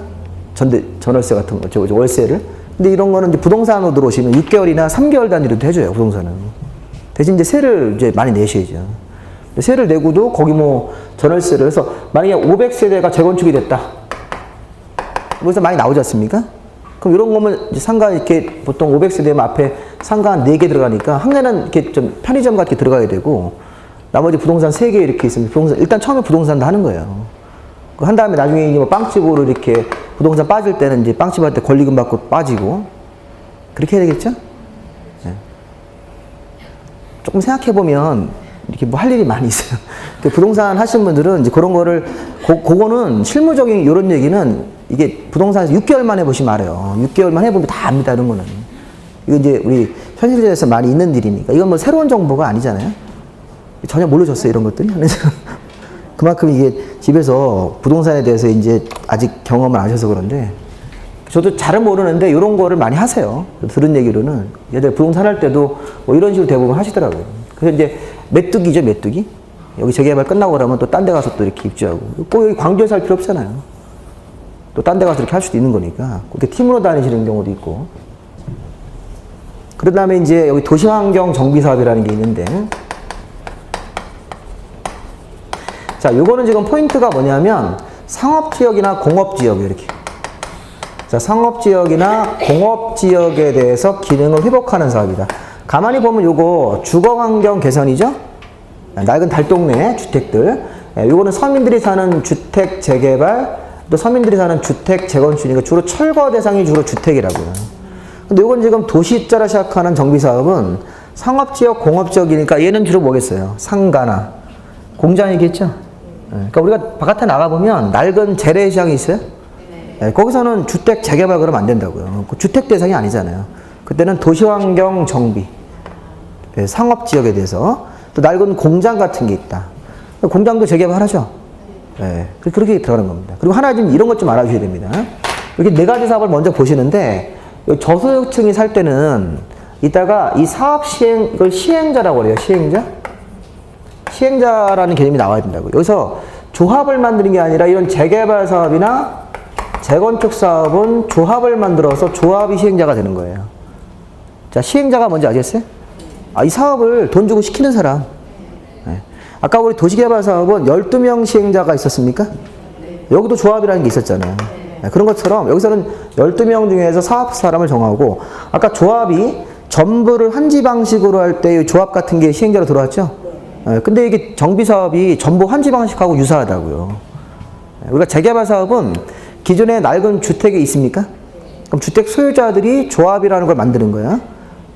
전월세 같은 거, 월세를. 근데 이런 거는 이제 부동산으로 들어오시면 6개월이나 3개월 단위로도 해줘요, 부동산은. 대신 이제 세를 이제 많이 내셔야죠. 세를 내고도 거기 뭐 전월세를 해서 만약에 500세대가 재건축이 됐다. 그래서 많이 나오지 않습니까? 그럼 이런 거면 이제 상가 이렇게 보통 500세대면 앞에 상가 한 4개 들어가니까 한 개는 이렇게 좀 편의점 같게 들어가야 되고 나머지 부동산 3개 이렇게 있으면 일단 처음에 부동산도 하는 거예요. 한 다음에 나중에 이제 뭐 빵집으로 이렇게 부동산 빠질 때는 이제 빵집한테 권리금 받고 빠지고 그렇게 해야 되겠죠? 네. 조금 생각해 보면 이렇게 뭐 할 일이 많이 있어요. 부동산 하시는 분들은 이제 그런 거를, 그거는 실무적인 이런 얘기는 이게 부동산에서 6개월만 해보시면 알아요. 6개월만 해보면 다 압니다, 이런 거는. 이거 이제 우리 현실에서 많이 있는 일이니까. 이건 뭐 새로운 정보가 아니잖아요. 전혀 모르셨어요, 이런 것들이. 그만큼 이게 집에서 부동산에 대해서 이제 아직 경험을 안 하셔서 그런데, 저도 잘은 모르는데 이런 거를 많이 하세요. 들은 얘기로는 얘들 부동산 할 때도 뭐 이런 식으로 대부분 하시더라고요. 그래서 이제 메뚜기죠, 메뚜기. 여기 재개발 끝나고 그러면 또 딴 데 가서 또 이렇게 입주하고, 꼭 여기 광주에 살 필요 없잖아요. 또 딴 데 가서 이렇게 할 수도 있는 거니까. 그렇게 팀으로 다니시는 경우도 있고. 그 다음에 이제 여기 도시환경 정비 사업이라는 게 있는데, 자, 요거는 지금 포인트가 뭐냐면 상업지역이나 공업지역 이렇게. 자, 상업지역이나 공업지역에 대해서 기능을 회복하는 사업이다. 가만히 보면 요거 주거환경 개선이죠? 낡은 달동네 주택들. 요거는 서민들이 사는 주택 재개발, 또 서민들이 사는 주택 재건축이니까 주로 철거 대상이 주로 주택이라고요. 근데 요건 지금 도시자로 시작하는 정비사업은 상업지역, 공업지역이니까 얘는 주로 뭐겠어요? 상가나 공장이겠죠? 그러니까 우리가 바깥에 나가보면 낡은 재래시장이 있어요? 네, 거기서는 주택 재개발 그러면 안 된다고요. 주택 대상이 아니잖아요. 그때는 도시환경 정비, 네, 상업지역에 대해서. 또 낡은 공장 같은 게 있다. 공장도 재개발하죠. 네, 그렇게 들어가는 겁니다. 그리고 하나 좀 이런 것 좀 알아주셔야 됩니다. 이렇게 네 가지 사업을 먼저 보시는데, 저소득층이 살 때는 이따가 이 사업 시행, 이걸 시행자라고 그래요. 시행자? 시행자라는 개념이 나와야 된다고요. 여기서 조합을 만드는 게 아니라 이런 재개발 사업이나 재건축 사업은 조합을 만들어서 조합이 시행자가 되는 거예요. 자, 시행자가 뭔지 아시겠어요? 아, 이 사업을 돈 주고 시키는 사람. 네. 아까 우리 도시개발 사업은 12명 시행자가 있었습니까? 여기도 조합이라는 게 있었잖아요. 네. 그런 것처럼 여기서는 12명 중에서 사업 사람을 정하고, 아까 조합이 전부를 환지 방식으로 할 때 조합 같은 게 시행자로 들어왔죠? 네. 근데 이게 정비 사업이 전부 환지 방식하고 유사하다고요. 네. 우리가 재개발 사업은 기존에 낡은 주택이 있습니까? 그럼 주택 소유자들이 조합이라는 걸 만드는 거야.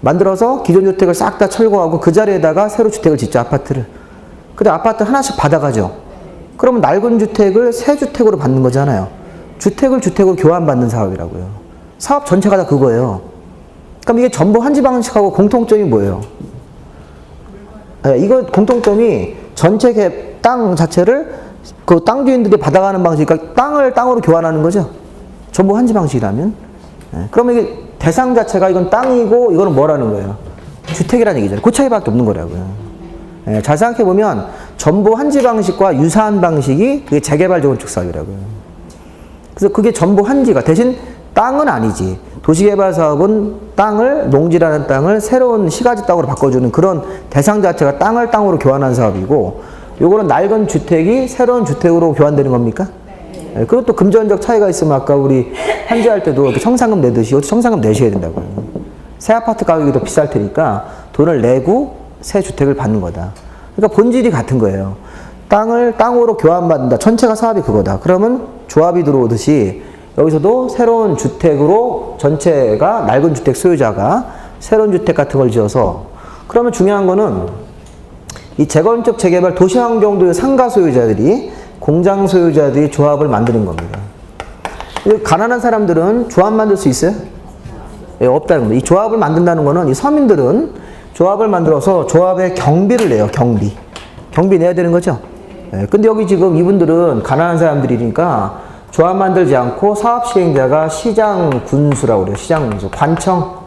만들어서 기존 주택을 싹 다 철거하고 그 자리에다가 새로 주택을 짓죠, 아파트를. 근데 아파트 하나씩 받아가죠. 그러면 낡은 주택을 새 주택으로 받는 거잖아요. 주택을 주택으로 교환받는 사업이라고요. 사업 전체가 다 그거예요. 그럼 이게 전부 환지 방식하고 공통점이 뭐예요? 네, 이거 공통점이 전체 땅 자체를 그 땅 주인들이 받아가는 방식, 그러니까 땅을 땅으로 교환하는 거죠. 전부 환지 방식이라면. 네, 그러면 이게 대상 자체가 이건 땅이고 이거는 뭐라는 거예요? 주택이라는 얘기잖아요. 그 차이밖에 없는 거라고요. 네, 잘 생각해보면 전부 환지 방식과 유사한 방식이 그게 재개발 재건축 사업이라고요. 그래서 그게 전부 환지가, 대신 땅은 아니지. 도시개발 사업은 땅을, 농지라는 땅을 새로운 시가지 땅으로 바꿔주는 그런 대상 자체가 땅을 땅으로 교환하는 사업이고, 요거는 낡은 주택이 새로운 주택으로 교환되는 겁니까? 네. 그리고 또 금전적 차이가 있으면 아까 우리 환지할 때도 이렇게 청산금 내듯이 이것도 청산금 내셔야 된다고요. 새 아파트 가격이 더 비쌀 테니까 돈을 내고 새 주택을 받는 거다. 그러니까 본질이 같은 거예요. 땅을 땅으로 교환받는다. 전체가 사업이 그거다. 그러면 조합이 들어오듯이 여기서도 새로운 주택으로 전체가 낡은 주택 소유자가 새로운 주택 같은 걸 지어서, 그러면 중요한 거는 이 재건축 재개발 도시환경도의 상가 소유자들이, 공장 소유자들이 조합을 만드는 겁니다. 가난한 사람들은 조합 만들 수 있어요? 네, 없다는 겁니다. 이 조합을 만든다는 거는 이 서민들은 조합을 만들어서 조합에 경비를 내요. 경비 내야 되는 거죠. 네, 근데 여기 지금 이분들은 가난한 사람들이니까 조합 만들지 않고 사업 시행자가 시장 군수라고 그래요. 시장 군수, 관청.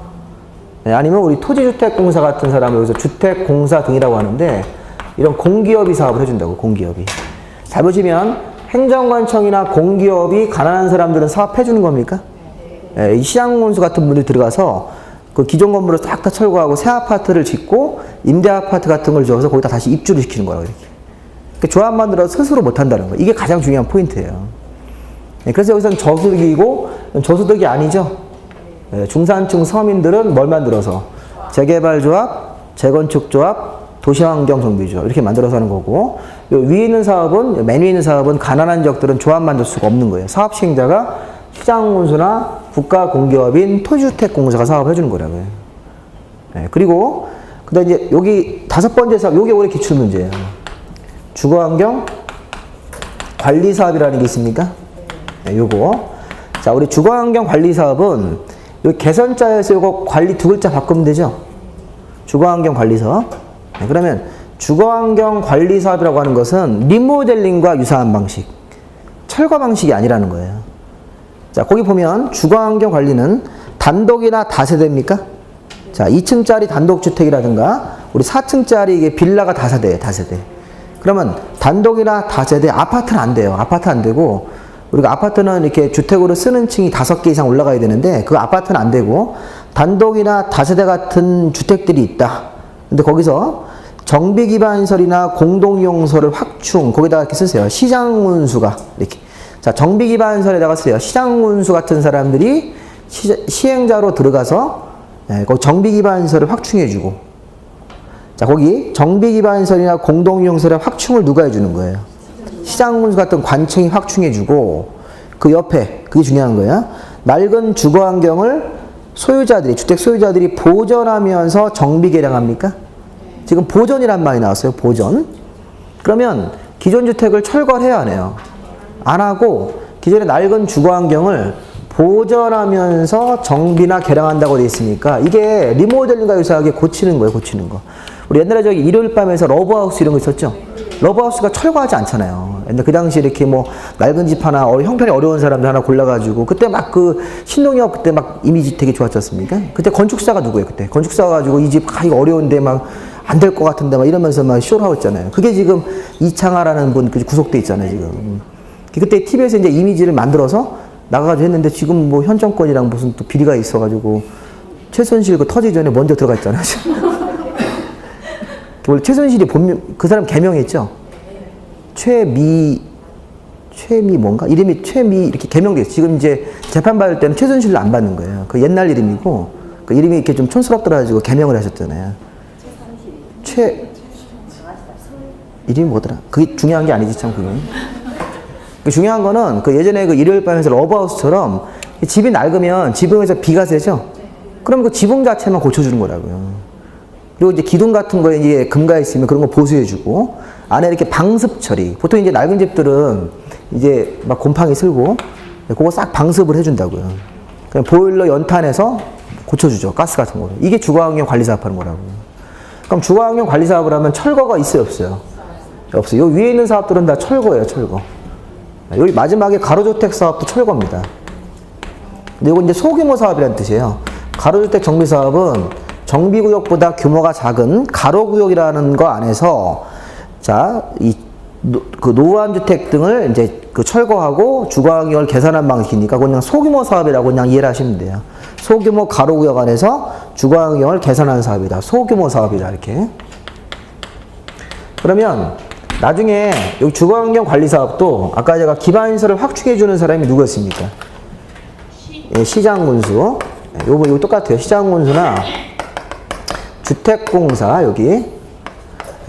네, 아니면 우리 토지주택공사 같은 사람을 여기서 주택공사 등이라고 하는데, 이런 공기업이 사업을 해준다고, 공기업이. 잘 보시면 행정관청이나 공기업이 가난한 사람들은 사업해주는 겁니까? 네, 이 시장군수 같은 분들이 들어가서 그 기존 건물을 싹 다 철거하고 새 아파트를 짓고 임대 아파트 같은 걸 지어서 거기다 다시 입주를 시키는 거라고, 이렇게. 그러니까 조합 만들어서 스스로 못한다는 거예요. 이게 가장 중요한 포인트예요. 네, 그래서 여기서는 저소득이고, 저소득이 아니죠. 네, 중산층 서민들은 뭘 만들어서? 재개발조합, 재건축조합, 도시환경정비조합 이렇게 만들어서 하는 거고, 요 위에 있는 사업은, 맨 위에 있는 사업은 가난한 지역들은 조합 만들 수가 없는 거예요. 사업 시행자가 시장군수나 국가공기업인 토지주택공사가 사업을 해주는 거라고요. 네, 그리고 그다음 이제 여기 5번째 사업, 요게 올해 기출문제예요. 주거환경 관리 사업이라는 게 있습니까? 네, 요거. 자, 우리 주거환경 관리 사업은 여기 개선자에서 요거 관리 2글자 바꾸면 되죠? 주거환경 관리 사업. 네, 그러면 주거환경 관리 사업이라고 하는 것은 리모델링과 유사한 방식, 철거 방식이 아니라는 거예요. 자, 거기 보면 주거환경 관리는 단독이나 다세대입니까? 자, 2층짜리 단독주택이라든가 우리 4층짜리 이게 빌라가 다세대예요, 다세대. 그러면 단독이나 다세대, 아파트는 안 돼요. 아파트 안 되고, 우리가 아파트는 이렇게 주택으로 쓰는 층이 5개 이상 올라가야 되는데 그 아파트는 안 되고 단독이나 다세대 같은 주택들이 있다. 근데 거기서 정비기반시설이나 공동이용소를 확충, 거기다가 이렇게 쓰세요. 시장운수가 이렇게. 자, 정비기반시설에다가 쓰세요. 시장운수 같은 사람들이 시행자로 들어가서 거기 정비기반시설을 확충해주고, 자, 거기 정비기반시설이나 공동이용소의 확충을 누가 해주는 거예요? 시장운수 같은 관청이 확충해주고, 그 옆에, 그게 중요한 거예요. 낡은 주거환경을 소유자들이, 주택 소유자들이 보전하면서 정비 개량합니까? 지금 보전이란 말이 나왔어요. 보전. 그러면 기존 주택을 철거를 해야 하네요. 안 하고 기존의 낡은 주거환경을 보전하면서 정비나 개량한다고 되어 있으니까 이게 리모델링과 유사하게 고치는 거예요. 고치는 거. 우리 옛날에 저기 일요일 밤에서 러브하우스 이런 거 있었죠? 러브하우스가 철거하지 않잖아요. 근데 그 당시 이렇게 뭐 낡은 집 하나, 형편이 어려운 사람들 하나 골라가지고 그때 막 그 신동엽 그때 막 이미지 되게 좋았지 않습니까? 그때 건축사가 누구예요? 그때 건축사가 가지고 이 집 이거 어려운데 막 안 될 것 같은데 막 이러면서 막 쇼를 하고 있잖아요. 그게 지금 이창하라는 분 구속돼 있잖아요, 지금. 그때 TV에서 이제 이미지를 만들어서 나가가지고 했는데 지금 뭐 현 정권이랑 무슨 또 비리가 있어가지고 최순실 그 터지기 전에 먼저 들어가 있잖아요. 원래 최순실이 본명, 그 사람 개명했죠? 최미 뭔가? 이름이 최미 이렇게 개명돼 있어요. 지금 이제 재판받을 때는 최순실로 안 받는 거예요. 그 옛날 이름이고, 그 이름이 이렇게 좀 촌스럽더라가지고 개명을 하셨잖아요. 이름이 뭐더라? 그게 중요한 게 아니지, 참, 그게. 그 중요한 거는 그 예전에 그 일요일 밤에서 러브하우스처럼 집이 낡으면 지붕에서 비가 새죠? 그럼 그 지붕 자체만 고쳐주는 거라고요. 그리고 이제 기둥 같은 거에 이제 금가 있으면 그런 거 보수해주고, 안에 이렇게 방습 처리. 보통 이제 낡은 집들은 이제 막 곰팡이 슬고, 그거 싹 방습을 해준다고요. 그냥 보일러 연탄에서 고쳐주죠. 가스 같은 거를. 이게 주거환경 관리 사업 하는 거라고요. 그럼 주거환경 관리 사업을 하면 철거가 있어요, 없어요? 없어요. 요 위에 있는 사업들은 다 철거예요, 철거. 여기 마지막에 가로주택 사업도 철거입니다. 근데 이건 이제 소규모 사업이라는 뜻이에요. 가로주택 정비 사업은 정비구역보다 규모가 작은 가로구역이라는 거 안에서, 자, 그 노후암주택 등을 이제 그 철거하고 주거환경을 개선한 방식이니까 그냥 소규모 사업이라고 그냥 이해를 하시면 돼요. 소규모 가로구역 안에서 주거환경을 개선하는 사업이다. 소규모 사업이다. 이렇게. 그러면 나중에 여기 주거환경 관리 사업도 아까 제가 기반시설을 확충해 주는 사람이 누구였습니까? 예, 시장군수. 요거 똑같아요. 시장군수나 주택공사 여기.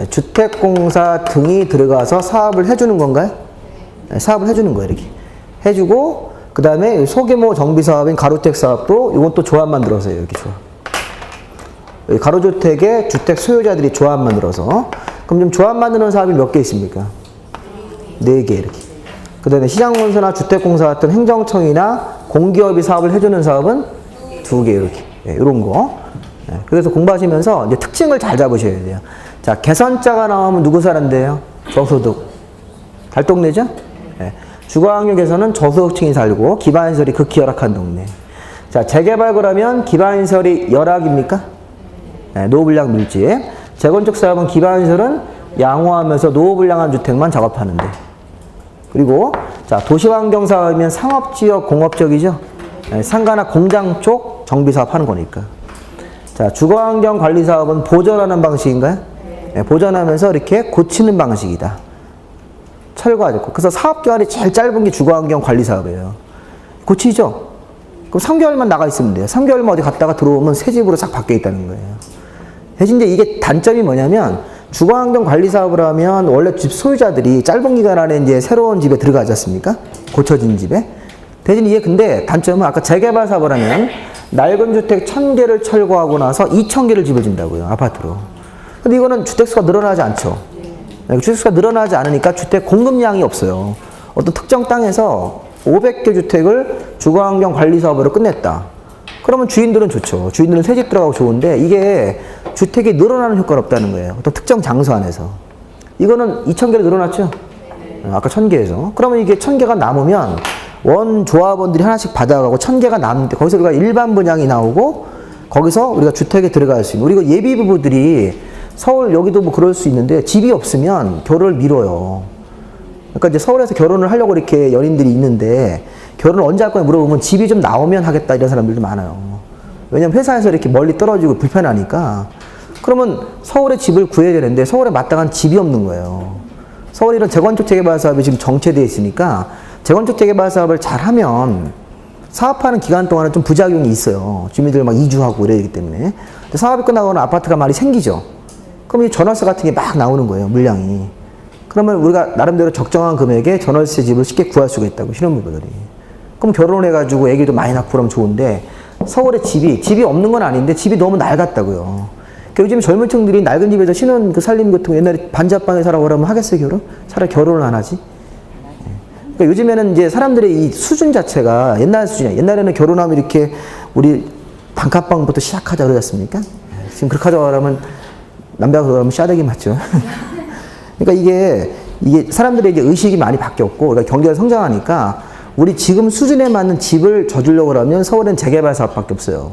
주택공사 등이 들어가서 사업을 해주는 건가요? 네, 사업을 해주는 거예요. 이렇게 해주고, 그 다음에 소규모 정비사업인 가로주택 사업도 이건 또 조합 만들어서 이렇게 조합. 여기 가로주택의 주택 소유자들이 조합 만들어서. 그럼 좀 조합 만드는 사업이 몇 개 있습니까? 4개 이렇게. 그 다음에 시장공사나 주택공사 같은 행정청이나 공기업이 사업을 해주는 사업은 2개 이렇게. 네, 이런 거. 네, 그래서 공부하시면서 이제 특징을 잘 잡으셔야 돼요. 자, 개선자가 나오면 누구 사는데요? 저소득. 달동네죠? 네. 주거환경에서는 저소득층이 살고 기반시설이 극히 열악한 동네. 자, 재개발 그러면 기반시설이 열악입니까? 네, 노후불량 밀집. 재건축 사업은 기반시설은 양호하면서 노후불량한 주택만 작업하는데. 그리고 자, 도시환경 사업이면 상업지역, 공업적이죠? 네, 상가나 공장 쪽 정비사업 하는 거니까. 자, 주거환경 관리 사업은 보전하는 방식인가요? 네, 보전하면서 이렇게 고치는 방식이다. 철거하죠. 그래서 사업기간이 제일 짧은 게 주거환경 관리 사업이에요. 고치죠? 그럼 3개월만 나가 있으면 돼요. 3개월만 어디 갔다가 들어오면 새 집으로 싹 바뀌어 있다는 거예요. 대신 이제 이게 단점이 뭐냐면 주거환경 관리 사업을 하면 원래 집 소유자들이 짧은 기간 안에 이제 새로운 집에 들어가지 않습니까? 고쳐진 집에. 대신 이게 근데 단점은 아까 재개발 사업을 하면 낡은 주택 1000개를 철거하고 나서 2000개를 집을 진다고요, 아파트로. 근데 이거는 주택수가 늘어나지 않죠. 주택수가 늘어나지 않으니까 주택 공급량이 없어요. 어떤 특정 땅에서 500개 주택을 주거환경관리사업으로 끝냈다. 그러면 주인들은 좋죠. 주인들은 새집 들어가고 좋은데 이게 주택이 늘어나는 효과는 없다는 거예요. 어떤 특정 장소 안에서. 이거는 2000개로 늘어났죠? 아까 1000개에서. 그러면 이게 1000개가 남으면 원 조합원들이 하나씩 받아가고 1000개가 남는데 거기서 우리가 일반 분양이 나오고 거기서 우리가 주택에 들어갈 수 있는. 우리 그 예비 부부들이 서울 여기도 뭐 그럴 수 있는데 집이 없으면 결혼을 미뤄요. 그러니까 이제 서울에서 결혼을 하려고 이렇게 연인들이 있는데 결혼을 언제 할 거냐 물어보면 집이 좀 나오면 하겠다 이런 사람들도 많아요. 왜냐면 회사에서 이렇게 멀리 떨어지고 불편하니까. 그러면 서울에 집을 구해야 되는데 서울에 마땅한 집이 없는 거예요. 서울 이런 재건축 재개발 사업이 지금 정체되어 있으니까 재건축 재개발 사업을 잘하면 사업하는 기간 동안은 좀 부작용이 있어요. 주민들 막 이주하고 이래야 되기 때문에. 근데 사업이 끝나거나 아파트가 많이 생기죠. 그럼 이 전월세 같은 게 막 나오는 거예요, 물량이. 그러면 우리가 나름대로 적정한 금액에 전월세 집을 쉽게 구할 수가 있다고, 신혼부부들이. 그럼 결혼해가지고 애기도 많이 낳고 그러면 좋은데, 서울에 집이 없는 건 아닌데, 집이 너무 낡았다고요. 그러니까 요즘 젊은 층들이 낡은 집에서 신혼 그 살림 같은 거 옛날에 반자방에 살라고 그러면 하겠어요, 결혼? 차라리 결혼을 안 하지? 그러니까 요즘에는 이제 사람들의 이 수준 자체가 옛날 수준이야. 옛날에는 결혼하면 이렇게 우리 단칸방부터 시작하자 그러지 않습니까? 지금 그렇게 하자고 하면 남자가 그러면 싸대기 맞죠. 그러니까 이게 사람들의 이제 의식이 많이 바뀌었고, 그러니까 경제가 성장하니까 우리 지금 수준에 맞는 집을 져주려고 하면 서울엔 재개발 사업밖에 없어요.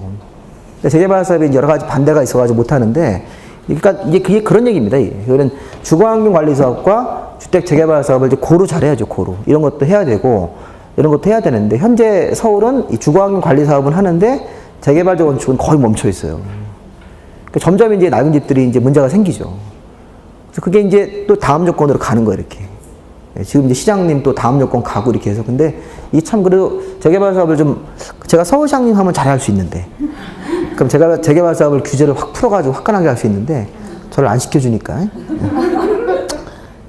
재개발 사업에 여러 가지 반대가 있어가지고 못하는데, 그러니까 그게 그런 얘기입니다. 이거는 주거환경 관리 사업과 주택 재개발 사업을 이제 고루 잘해야죠, 고루. 이런 것도 해야 되고, 이런 것도 해야 되는데, 현재 서울은 이 주거환경 관리 사업은 하는데, 재개발 건축은 거의 멈춰 있어요. 점점 이제 낡은 집들이 이제 문제가 생기죠. 그래서 그게 이제 또 다음 조건으로 가는 거예요, 이렇게. 지금 이제 시장님 또 다음 조건 가고 이렇게 해서. 근데 이 참 그래도 재개발 사업을 좀, 제가 서울시장님 하면 잘할 수 있는데. 그럼 제가 재개발 사업을 규제를 확 풀어가지고 화끈하게 할 수 있는데, 저를 안 시켜주니까.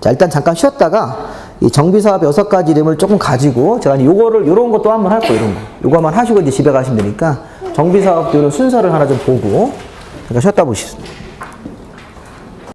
자, 일단 잠깐 쉬었다가, 이 정비사업 6가지 이름을 조금 가지고, 제가 요런 것도 한번 할 거예요, 이런 거. 요거 한번 하시고 이제 집에 가시면 되니까, 정비사업들은 순서를 하나 좀 보고, 잠깐 쉬었다 보시겠습니다.